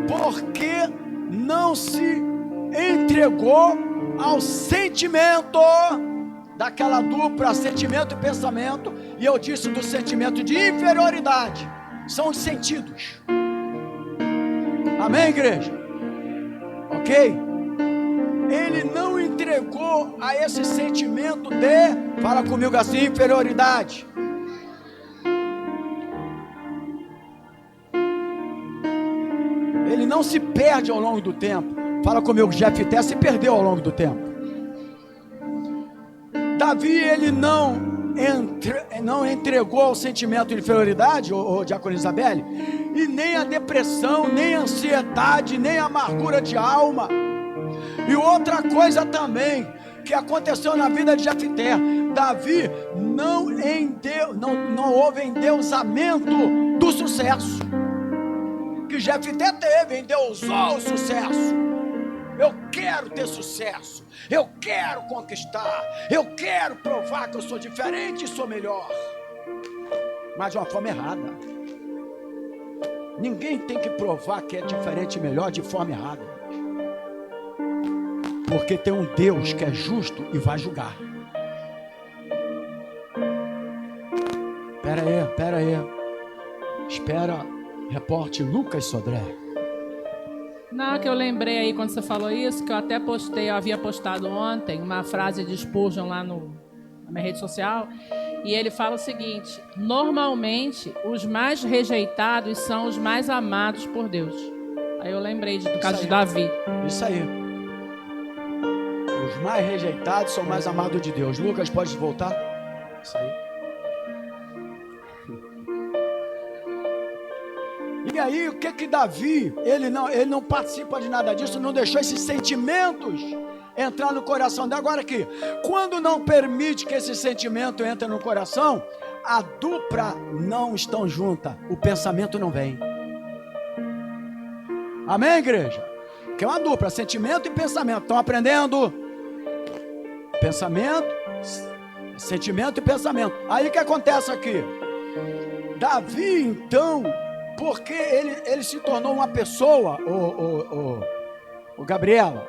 Porque não se entregou ao sentimento daquela dupla, sentimento e pensamento, e eu disse do sentimento de inferioridade, são os sentidos. Amém, igreja? Ok? Ele não entregou a esse sentimento de, fala comigo assim, inferioridade. Ele não se perde ao longo do tempo. Fala comigo, Jefté se perdeu ao longo do tempo. Davi, ele não entregou ao sentimento de inferioridade, ô diácono Isabelle, e nem a depressão, nem a ansiedade, nem a amargura de alma. E outra coisa também que aconteceu na vida de Jefté, Davi não houve endeusamento do sucesso que Jefté teve, endeusou o sucesso. Eu quero ter sucesso, eu quero conquistar, eu quero provar que eu sou diferente e sou melhor, mas de uma forma errada. Ninguém tem que provar que é diferente e melhor de forma errada, porque tem um Deus que é justo e vai julgar. Pera aí, espera, repórter Lucas Sodré. Não, que eu lembrei aí quando você falou isso, que eu até postei, eu havia postado ontem uma frase de Spurgeon lá na minha rede social, e ele fala o seguinte: normalmente os mais rejeitados são os mais amados por Deus. Aí eu lembrei do caso de Davi. Isso aí. Os mais rejeitados são mais amados de Deus. Lucas, pode voltar? Isso aí. E aí, o que Davi, ele não participa de nada disso, não deixou esses sentimentos entrar no coração dele. Agora aqui, quando não permite que esse sentimento entre no coração, a dupla não estão juntas, o pensamento não vem. Amém, igreja? Que é uma dupla, sentimento e pensamento. Estão aprendendo? Pensamento, sentimento e pensamento. Aí o que acontece aqui? Davi, então, porque ele se tornou uma pessoa, Gabriela,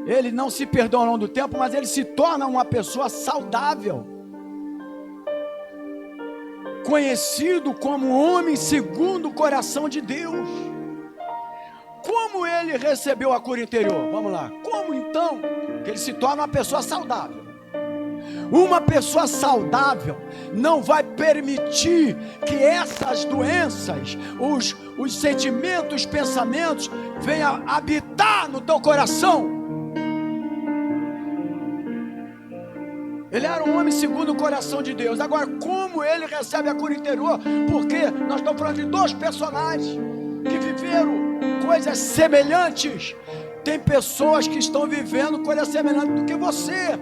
ele não se perdoa ao longo do tempo, mas ele se torna uma pessoa saudável, conhecido como homem segundo o coração de Deus. Como ele recebeu a cura interior? Vamos lá. Como então que ele se torna uma pessoa saudável? Uma pessoa saudável não vai permitir que essas doenças, os sentimentos, os pensamentos venham habitar no teu coração. Ele era um homem segundo o coração de Deus. Agora, como ele recebe a cura interior? Porque nós estamos falando de dois personagens que viveram coisas semelhantes. Tem pessoas que estão vivendo coisas semelhantes do que você.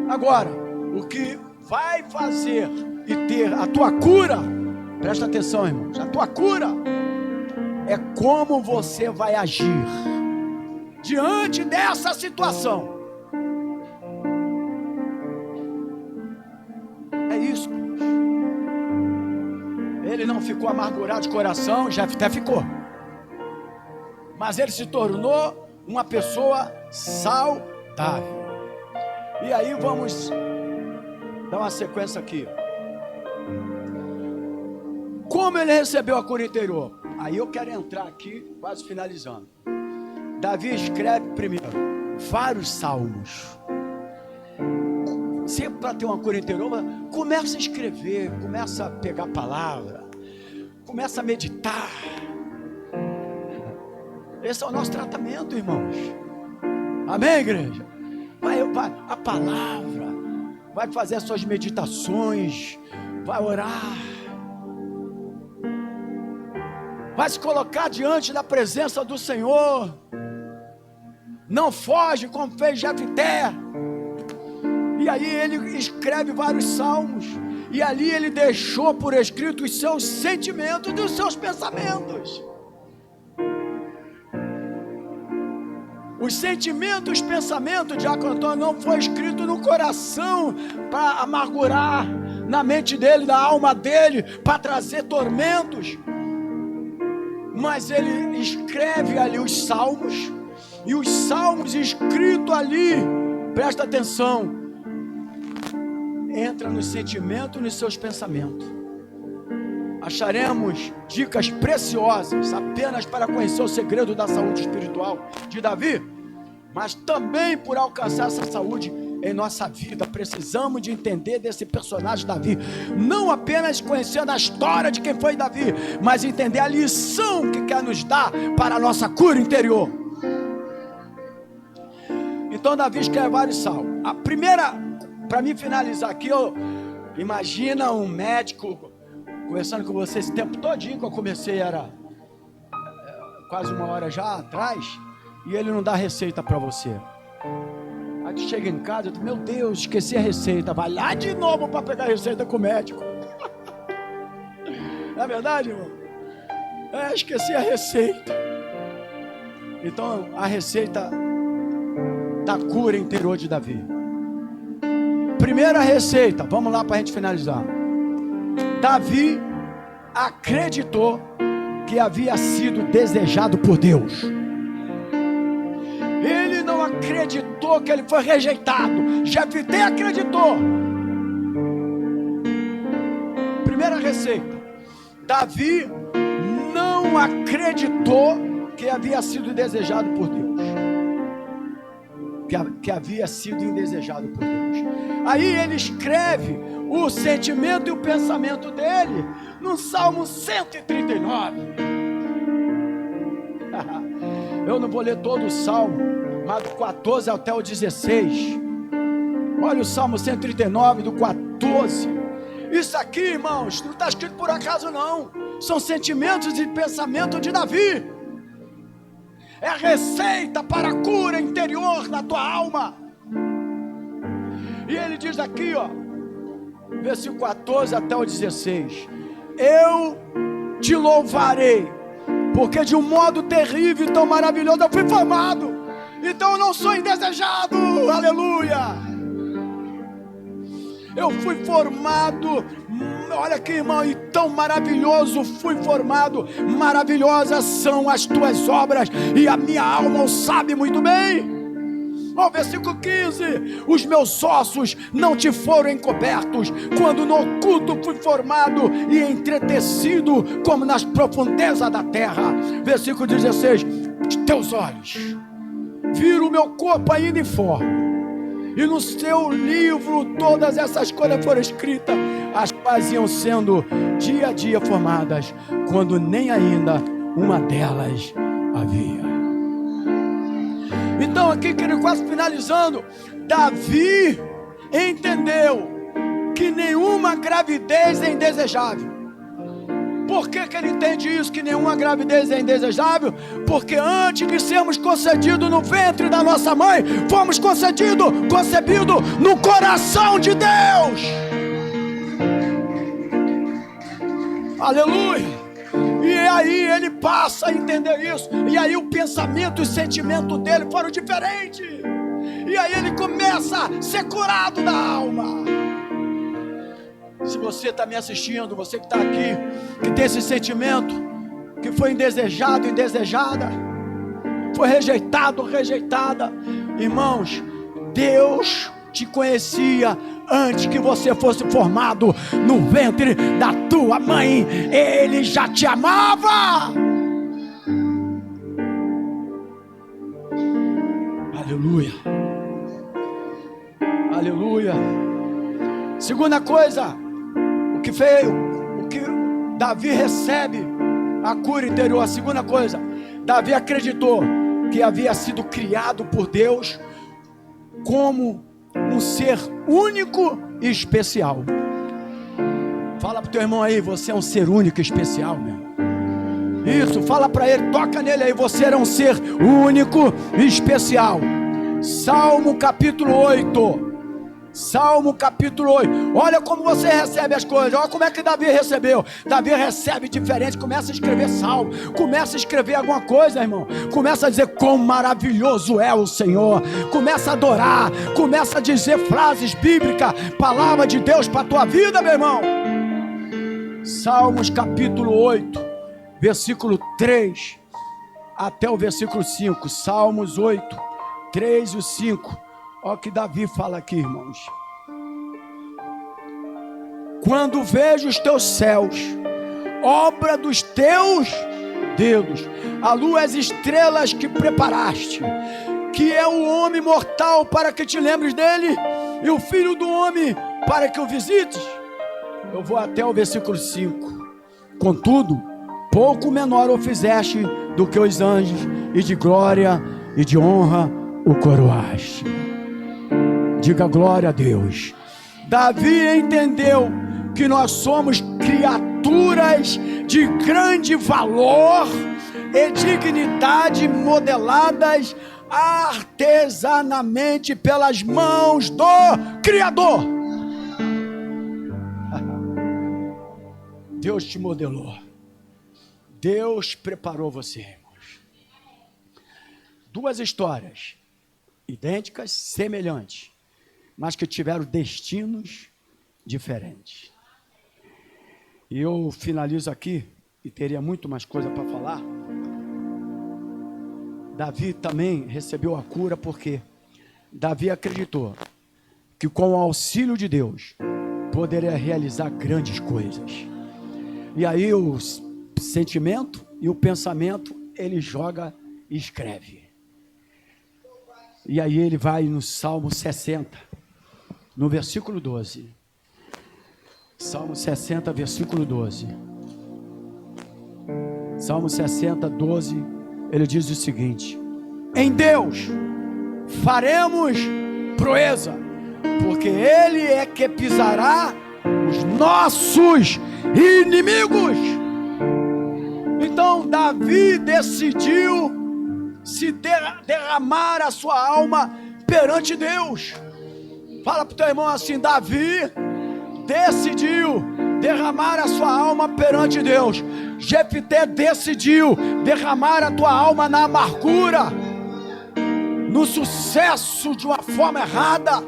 Agora, o que vai fazer e ter a tua cura, presta atenção, irmãos, a tua cura é como você vai agir diante dessa situação. É isso. Ele não ficou amargurado de coração, Jefté ficou. Mas ele se tornou uma pessoa saudável. E aí vamos dar uma sequência aqui. Como ele recebeu a cura interior? Aí eu quero entrar aqui, quase finalizando. Davi escreve primeiro vários salmos. Sempre para ter uma cura interior, começa a escrever, começa a pegar a palavra, começa a meditar. Esse é o nosso tratamento, irmãos. Amém, igreja? Vai, a palavra, vai fazer as suas meditações, vai orar, vai se colocar diante da presença do Senhor. Não foge como fez Jefté. E aí ele escreve vários salmos, e ali ele deixou por escrito os seus sentimentos e os seus pensamentos. Os sentimentos, os pensamentos, Diácono Antônio, não foi escrito no coração para amargurar na mente dele, na alma dele, para trazer tormentos. Mas ele escreve ali os salmos, e os salmos escritos ali, presta atenção, entra no sentimento e nos seus pensamentos. Acharemos dicas preciosas apenas para conhecer o segredo da saúde espiritual de Davi, mas também por alcançar essa saúde em nossa vida. Precisamos de entender desse personagem Davi, não apenas conhecendo a história de quem foi Davi, mas entender a lição que quer nos dar para a nossa cura interior. Então Davi escreve vários salmos. A primeira, para mim finalizar aqui, imagina um médico conversando com você esse tempo todinho que eu comecei, era quase uma hora já atrás, e ele não dá receita para você. Aí tu chega em casa, meu Deus, esqueci a receita, vai lá de novo para pegar a receita com o médico. Não é verdade, irmão? Esqueci a receita. Então a receita da cura interior de Davi. Primeira receita, vamos lá para a gente finalizar. Davi acreditou que havia sido desejado por Deus. Ele não acreditou que ele foi rejeitado. Jefté acreditou. Primeira receita: Davi não acreditou que havia sido desejado por Deus, que havia sido indesejado por Deus. Aí ele escreve o sentimento e o pensamento dele no Salmo 139. Eu não vou ler todo o Salmo, mas do 14 até o 16. Olha o Salmo 139, do 14. Isso aqui, irmãos, não está escrito por acaso não. São sentimentos e pensamentos de Davi. É a receita para a cura interior da tua alma. E ele diz aqui, versículo 14 até o 16: eu te louvarei, porque de um modo terrível e tão maravilhoso eu fui formado, então eu não sou indesejado. Aleluia. eu fui formado, olha aqui, irmão, e tão maravilhoso fui formado, maravilhosas são as tuas obras, e a minha alma o sabe muito bem. Ó, versículo 15, os meus ossos não te foram encobertos, quando no oculto fui formado e entretecido como nas profundezas da terra. Versículo 16, os teus olhos viram o meu corpo ainda informe, e no seu livro todas essas coisas foram escritas, as quais iam sendo dia a dia formadas, quando nem ainda uma delas havia. Então aqui, querido, quase finalizando, Davi entendeu que nenhuma gravidez é indesejável. Por que ele entende isso, que nenhuma gravidez é indesejável? Porque antes de sermos concebidos no ventre da nossa mãe, fomos concebidos no coração de Deus. Aleluia! E aí ele passa a entender isso, e aí o pensamento e o sentimento dele foram diferentes, e aí ele começa a ser curado da alma. Se você está me assistindo, você que está aqui, que tem esse sentimento, que foi indesejado, indesejada, foi rejeitado, rejeitada, irmãos, Deus te conhecia antes que você fosse formado no ventre da tua mãe. Ele já te amava. Aleluia, aleluia. Segunda coisa, o que Davi recebe a cura interior. A segunda coisa, Davi acreditou que havia sido criado por Deus como um ser único e especial. Fala pro teu irmão aí, você é um ser único e especial, meu irmão. Isso, fala para ele, toca nele aí, você é um ser único e especial. Salmo capítulo 8. Salmo capítulo 8. Olha como você recebe as coisas. Olha como é que Davi recebeu. Davi recebe diferente. Começa a escrever salmo, começa a escrever alguma coisa, irmão. Começa a dizer quão maravilhoso é o Senhor. Começa a adorar, começa a dizer frases bíblicas, palavra de Deus para a tua vida, meu irmão. Salmos capítulo 8, versículo 3 até o versículo 5. Salmos 8, 3 e 5. Olha o que Davi fala aqui, irmãos. Quando vejo os teus céus, obra dos teus dedos, a lua e as estrelas que preparaste, que é o homem mortal para que te lembres dele, e o filho do homem para que o visites. Eu vou até o versículo 5. Contudo, pouco menor o fizeste do que os anjos, e de glória e de honra o coroaste. Diga glória a Deus. Davi entendeu que nós somos criaturas de grande valor e dignidade, modeladas artesanamente pelas mãos do Criador. Deus te modelou. Deus preparou você, irmãos. Duas histórias idênticas, semelhantes, mas que tiveram destinos diferentes. E eu finalizo aqui, e teria muito mais coisa para falar. Davi também recebeu a cura, porque Davi acreditou que com o auxílio de Deus poderia realizar grandes coisas. E aí o sentimento e o pensamento ele joga e escreve. E aí ele vai no Salmo 60, no versículo 12. Salmo 60, versículo 12. Salmo 60, 12, ele diz o seguinte: em Deus faremos proeza, porque Ele é que pisará os nossos inimigos. Então Davi decidiu se derramar a sua alma perante Deus. Fala para o teu irmão assim: Davi decidiu derramar a sua alma perante Deus. Jefté decidiu derramar a tua alma na amargura, no sucesso de uma forma errada.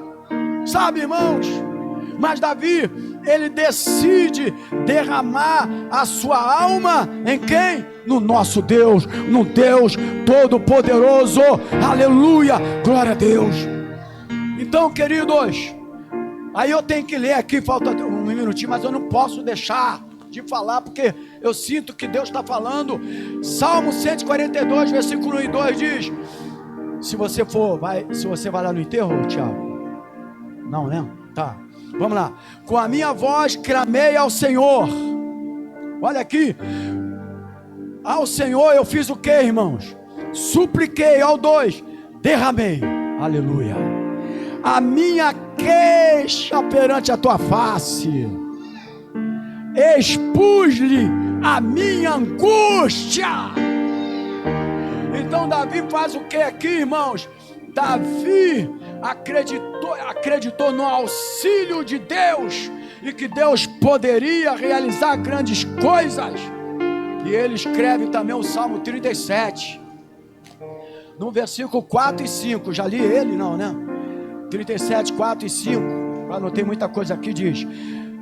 Sabe, irmãos, Mas Davi, ele decide derramar a sua alma em quem? No nosso Deus, no Deus Todo-Poderoso. Aleluia, glória a Deus. Então, queridos, aí eu tenho que ler aqui, falta um minutinho, mas eu não posso deixar de falar, porque eu sinto que Deus está falando. Salmo 142, versículo 1 e 2 diz: se você vai lá no enterro, Tiago? Não, né? Tá, vamos lá. Com a minha voz clamei ao Senhor. Olha aqui. Ao Senhor eu fiz o que, irmãos? Supliquei. Ao 2, derramei. Aleluia. A minha queixa perante a tua face. Expus-lhe a minha angústia. Então Davi faz o que aqui, irmãos? Davi acreditou no auxílio de Deus e que Deus poderia realizar grandes coisas. E ele escreve também o Salmo 37, no versículo 4 e 5. Já li ele? Não, né? 37, 4 e 5. Eu anotei muita coisa aqui. Diz: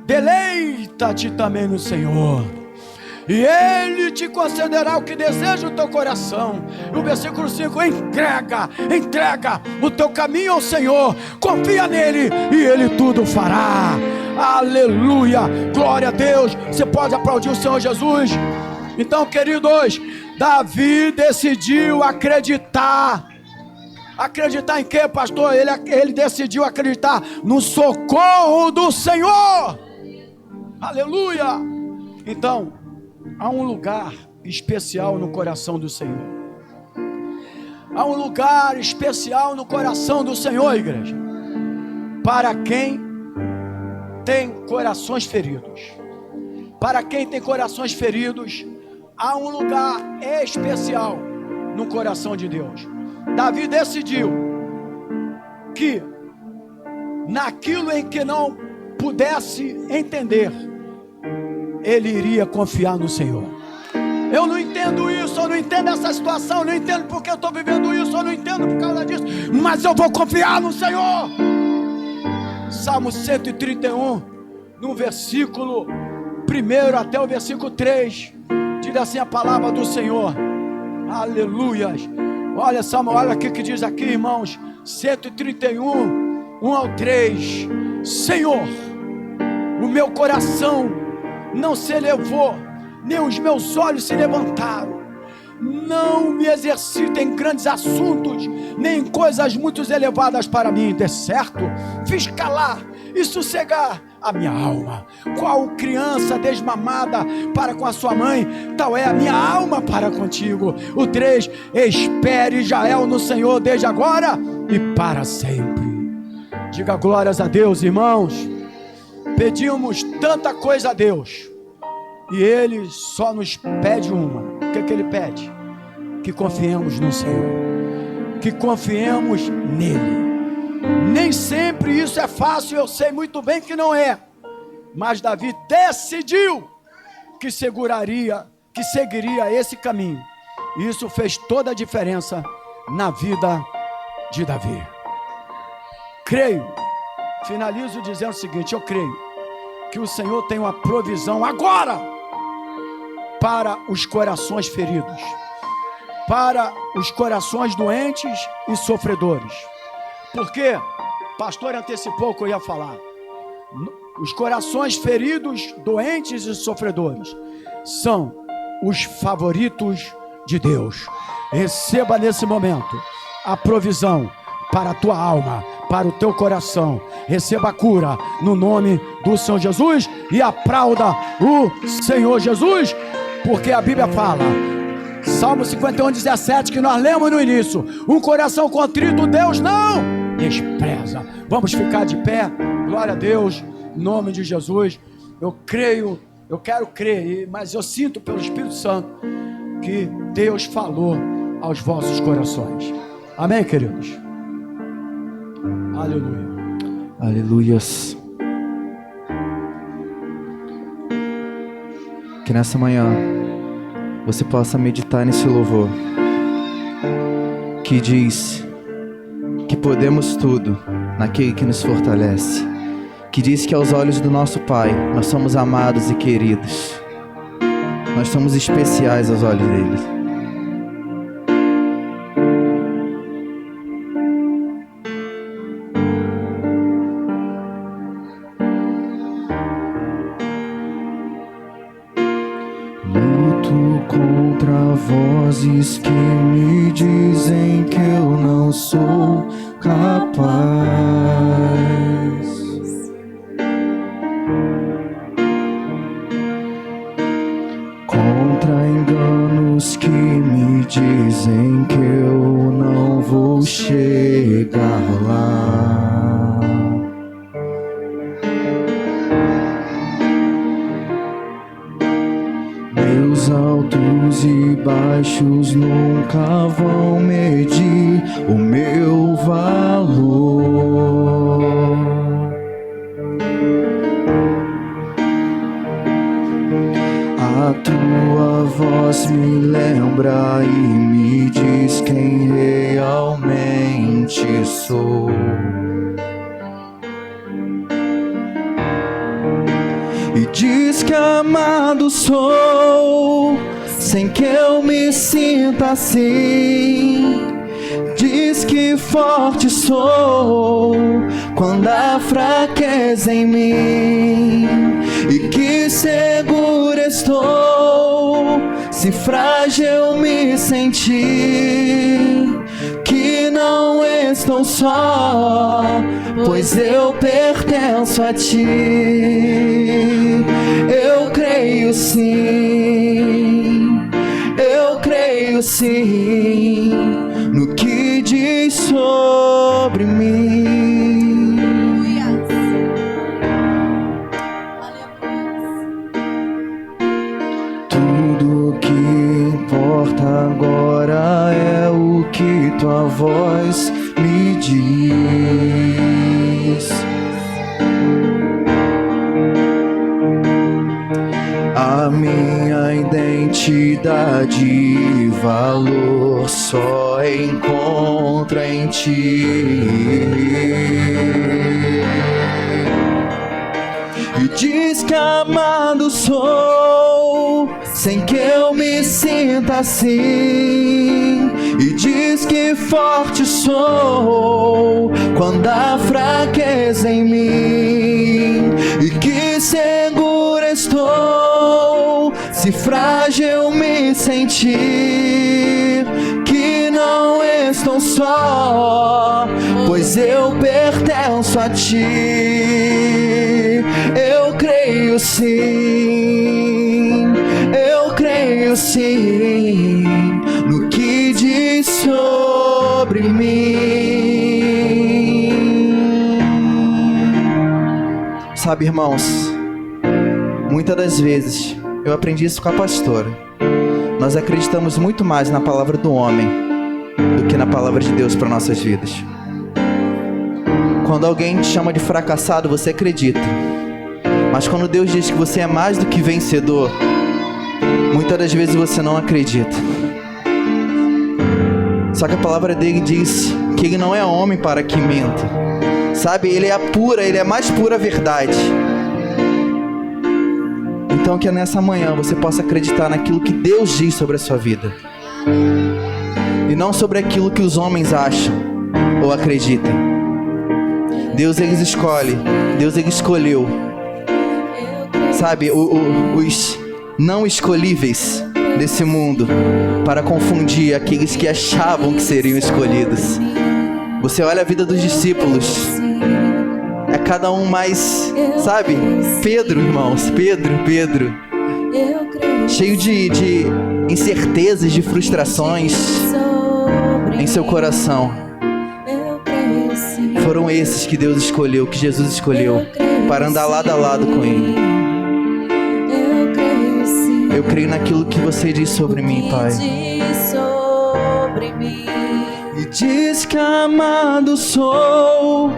deleita-te também no Senhor, e Ele te concederá o que deseja o teu coração. E o versículo 5: entrega o teu caminho ao Senhor, confia nele e Ele tudo fará. Aleluia, glória a Deus. Você pode aplaudir o Senhor Jesus? Então, queridos, Davi decidiu acreditar. Acreditar em quê, pastor? Ele decidiu acreditar no socorro do Senhor. Aleluia. Então, há um lugar especial no coração do Senhor. Há um lugar especial no coração do Senhor, igreja, para quem tem corações feridos. Para quem tem corações feridos, há um lugar especial no coração de Deus. Davi decidiu que naquilo em que não pudesse entender, ele iria confiar no Senhor. Eu não entendo isso, eu não entendo essa situação, eu não entendo porque eu estou vivendo isso, eu não entendo por causa disso, mas eu vou confiar no Senhor. Salmo 131, no versículo 1 até o versículo 3, diz assim a palavra do Senhor. Aleluias. Olha, Salmo, olha o que diz aqui, irmãos. 131, 1 ao 3. Senhor, o meu coração não se elevou, nem os meus olhos se levantaram. Não me exercito em grandes assuntos, nem em coisas muito elevadas para mim, de certo fiz calar e sossegar a minha alma. Qual criança desmamada para com a sua mãe, tal é a minha alma para contigo. O 3, espere Israel no Senhor desde agora e para sempre. Diga glórias a Deus, irmãos. Pedimos tanta coisa a Deus e Ele só nos pede uma. O que Ele pede? Que confiemos no Senhor, que confiemos nele. Nem sempre isso é fácil, eu sei muito bem que não é, mas Davi decidiu que seguiria esse caminho, e isso fez toda a diferença na vida de Davi. Creio, finalizo dizendo o seguinte: eu creio que o Senhor tem uma provisão agora para os corações feridos, para os corações doentes e sofredores. Porque o pastor antecipou o que eu ia falar. Os corações feridos, doentes e sofredores são os favoritos de Deus. Receba nesse momento a provisão para a tua alma, para o teu coração. Receba a cura no nome do Senhor Jesus e aplauda o Senhor Jesus, porque a Bíblia fala, Salmo 51, 17, que nós lemos no início: um coração contrito Deus não despreza. Vamos ficar de pé, glória a Deus, em nome de Jesus. Eu creio, eu quero crer, mas eu sinto pelo Espírito Santo que Deus falou aos vossos corações. Amém, queridos? Aleluia. Aleluias. Que nessa manhã você possa meditar nesse louvor que diz que podemos tudo naquele que nos fortalece. que diz que aos olhos do nosso Pai nós somos amados e queridos. Nós somos especiais aos olhos dele. Luto contra vozes que me dizem que eu não sou capaz. Contra enganos que me dizem que eu não vou chegar lá. Meus altos e baixos nunca vão medir o meu valor. A tua voz me lembra e me diz quem realmente sou. E diz que amado sou, sem que eu me sinta assim. Diz que forte sou, quando há fraqueza em mim. E que seguro estou, se frágil me sentir. Que não estou só, pois eu pertenço a ti. Eu creio sim, eu creio sim, no que diz sobre mim. Tudo que importa agora é o que tua voz me diz. A minha identidade e valor só encontra em ti. E diz que amado sou, sem que eu me sinta assim. E diz que forte sou, quando há fraqueza em mim. E que seguro estou, se frágil me sentir. Que não estou só, pois eu pertenço a ti. Eu creio sim, eu creio sim, no que diz sobre mim. Sabe, irmãos, muitas das vezes eu aprendi isso com a pastora. Nós acreditamos muito mais na palavra do homem do que na palavra de Deus para nossas vidas. Quando alguém te chama de fracassado, você acredita. Mas quando Deus diz que você é mais do que vencedor, muitas das vezes você não acredita. Só que a palavra dele diz que ele não é homem para que minta. Sabe, ele é a mais pura verdade. Então que nessa manhã você possa acreditar naquilo que Deus diz sobre a sua vida. E não sobre aquilo que os homens acham ou acreditam. Deus ele escolhe, Deus ele escolheu. Sabe, os não escolhíveis desse mundo para confundir aqueles que achavam que seriam escolhidos. Você olha a vida dos discípulos, é cada um mais, sabe, Pedro, irmãos, Pedro, cheio de incertezas, de frustrações em seu coração. Foram esses que Deus escolheu, que Jesus escolheu, para andar lado a lado com Ele. Eu creio naquilo que você diz sobre mim, Pai. E diz que amado sou,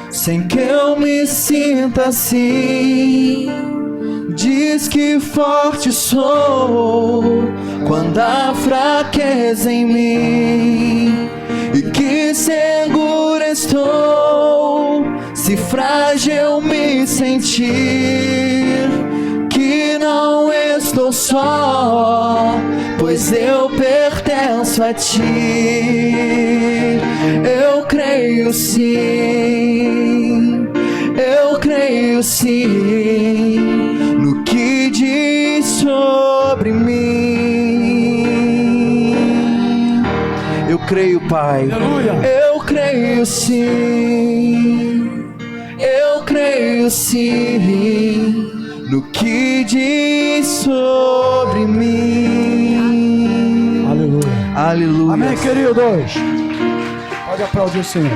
sem que eu me sinta assim. Diz que forte sou, quando há fraqueza em mim. E que seguro estou, se Se frágil me sentir, que não estou só, pois eu pertenço a ti. Eu creio sim, eu creio sim, no que diz sobre mim. Eu creio, Pai. Aleluia. Eu creio sim, eu creio sim, no que diz sobre mim. Aleluia. Aleluia. Amém, queridos? Pode aplaudir o Senhor.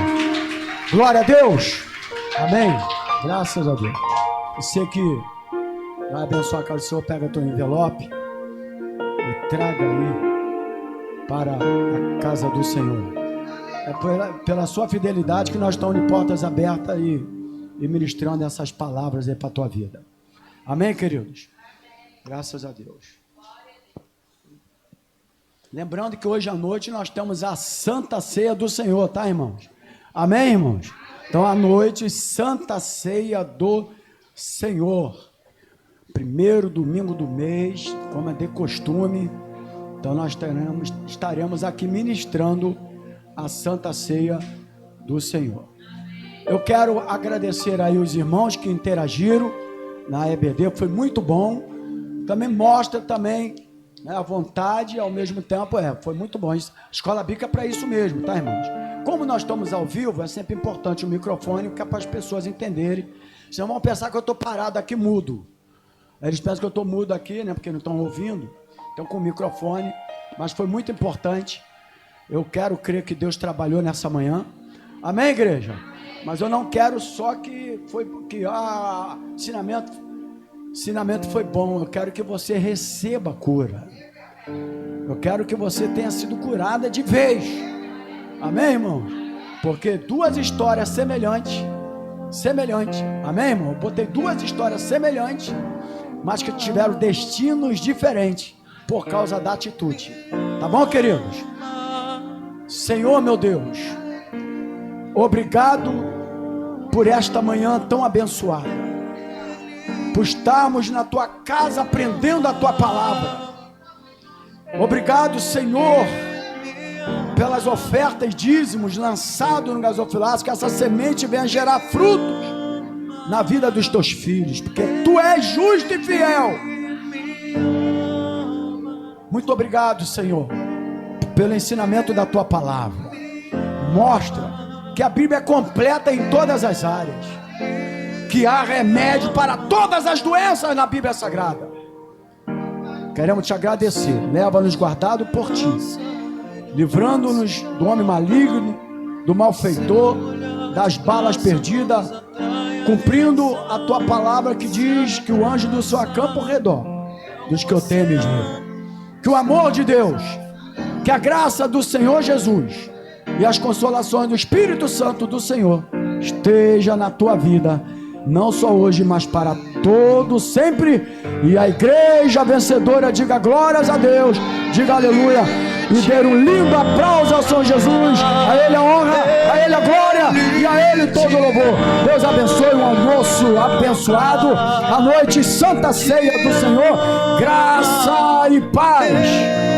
Glória a Deus. Amém. Graças a Deus. Você que vai abençoar a casa do Senhor, pega teu envelope e traga aí para a casa do Senhor. É pela sua fidelidade que nós estamos de portas abertas e ministrando essas palavras aí para a tua vida. Amém, queridos? Graças a Deus. Lembrando que hoje à noite nós temos a Santa Ceia do Senhor, tá, irmãos? Amém, irmãos? Então, à noite, Santa Ceia do Senhor. Primeiro domingo do mês, como é de costume. Então, nós estaremos aqui ministrando a Santa Ceia do Senhor. Eu quero agradecer aí os irmãos que interagiram na EBD, foi muito bom. Também mostra também, né, a vontade, ao mesmo tempo, foi muito bom. A Escola Bíblica é para isso mesmo, tá, irmãos? Como nós estamos ao vivo, é sempre importante o microfone, que é para as pessoas entenderem. Senão vão pensar que eu estou parado aqui mudo. Eles pensam que eu estou mudo aqui, né, porque não estão ouvindo. Então, com o microfone. Mas foi muito importante. Eu quero crer que Deus trabalhou nessa manhã. Amém, igreja? Mas eu não quero só que ensinamento foi bom. Eu quero que você receba a cura. Eu quero que você tenha sido curada de vez. Amém, irmão? Porque duas histórias semelhantes. Amém, irmão? Eu botei duas histórias semelhantes, mas que tiveram destinos diferentes por causa da atitude. Tá bom, queridos? Senhor, meu Deus, obrigado por esta manhã tão abençoada, por estarmos na tua casa aprendendo a tua palavra. Obrigado, Senhor, pelas ofertas, dízimos lançados no gasofilaço, que essa semente venha gerar frutos na vida dos teus filhos, porque tu és justo e fiel. Muito obrigado, Senhor, pelo ensinamento da tua palavra. Mostra que a Bíblia é completa em todas as áreas, que há remédio para todas as doenças na Bíblia Sagrada. Queremos te agradecer. Leva-nos guardado por ti, livrando-nos do homem maligno, do malfeitor, das balas perdidas, cumprindo a tua palavra que diz que o anjo do seu acampa ao redor dos que o temem nele. Que o amor de Deus, que a graça do Senhor Jesus e as consolações do Espírito Santo do Senhor esteja na tua vida, não só hoje, mas para todo sempre. E a igreja vencedora diga glórias a Deus, diga aleluia, e dê um lindo aplauso ao Senhor Jesus. A Ele a honra, a Ele a glória e a Ele todo o louvor. Deus abençoe, um almoço abençoado, a noite Santa Ceia do Senhor, graça e paz.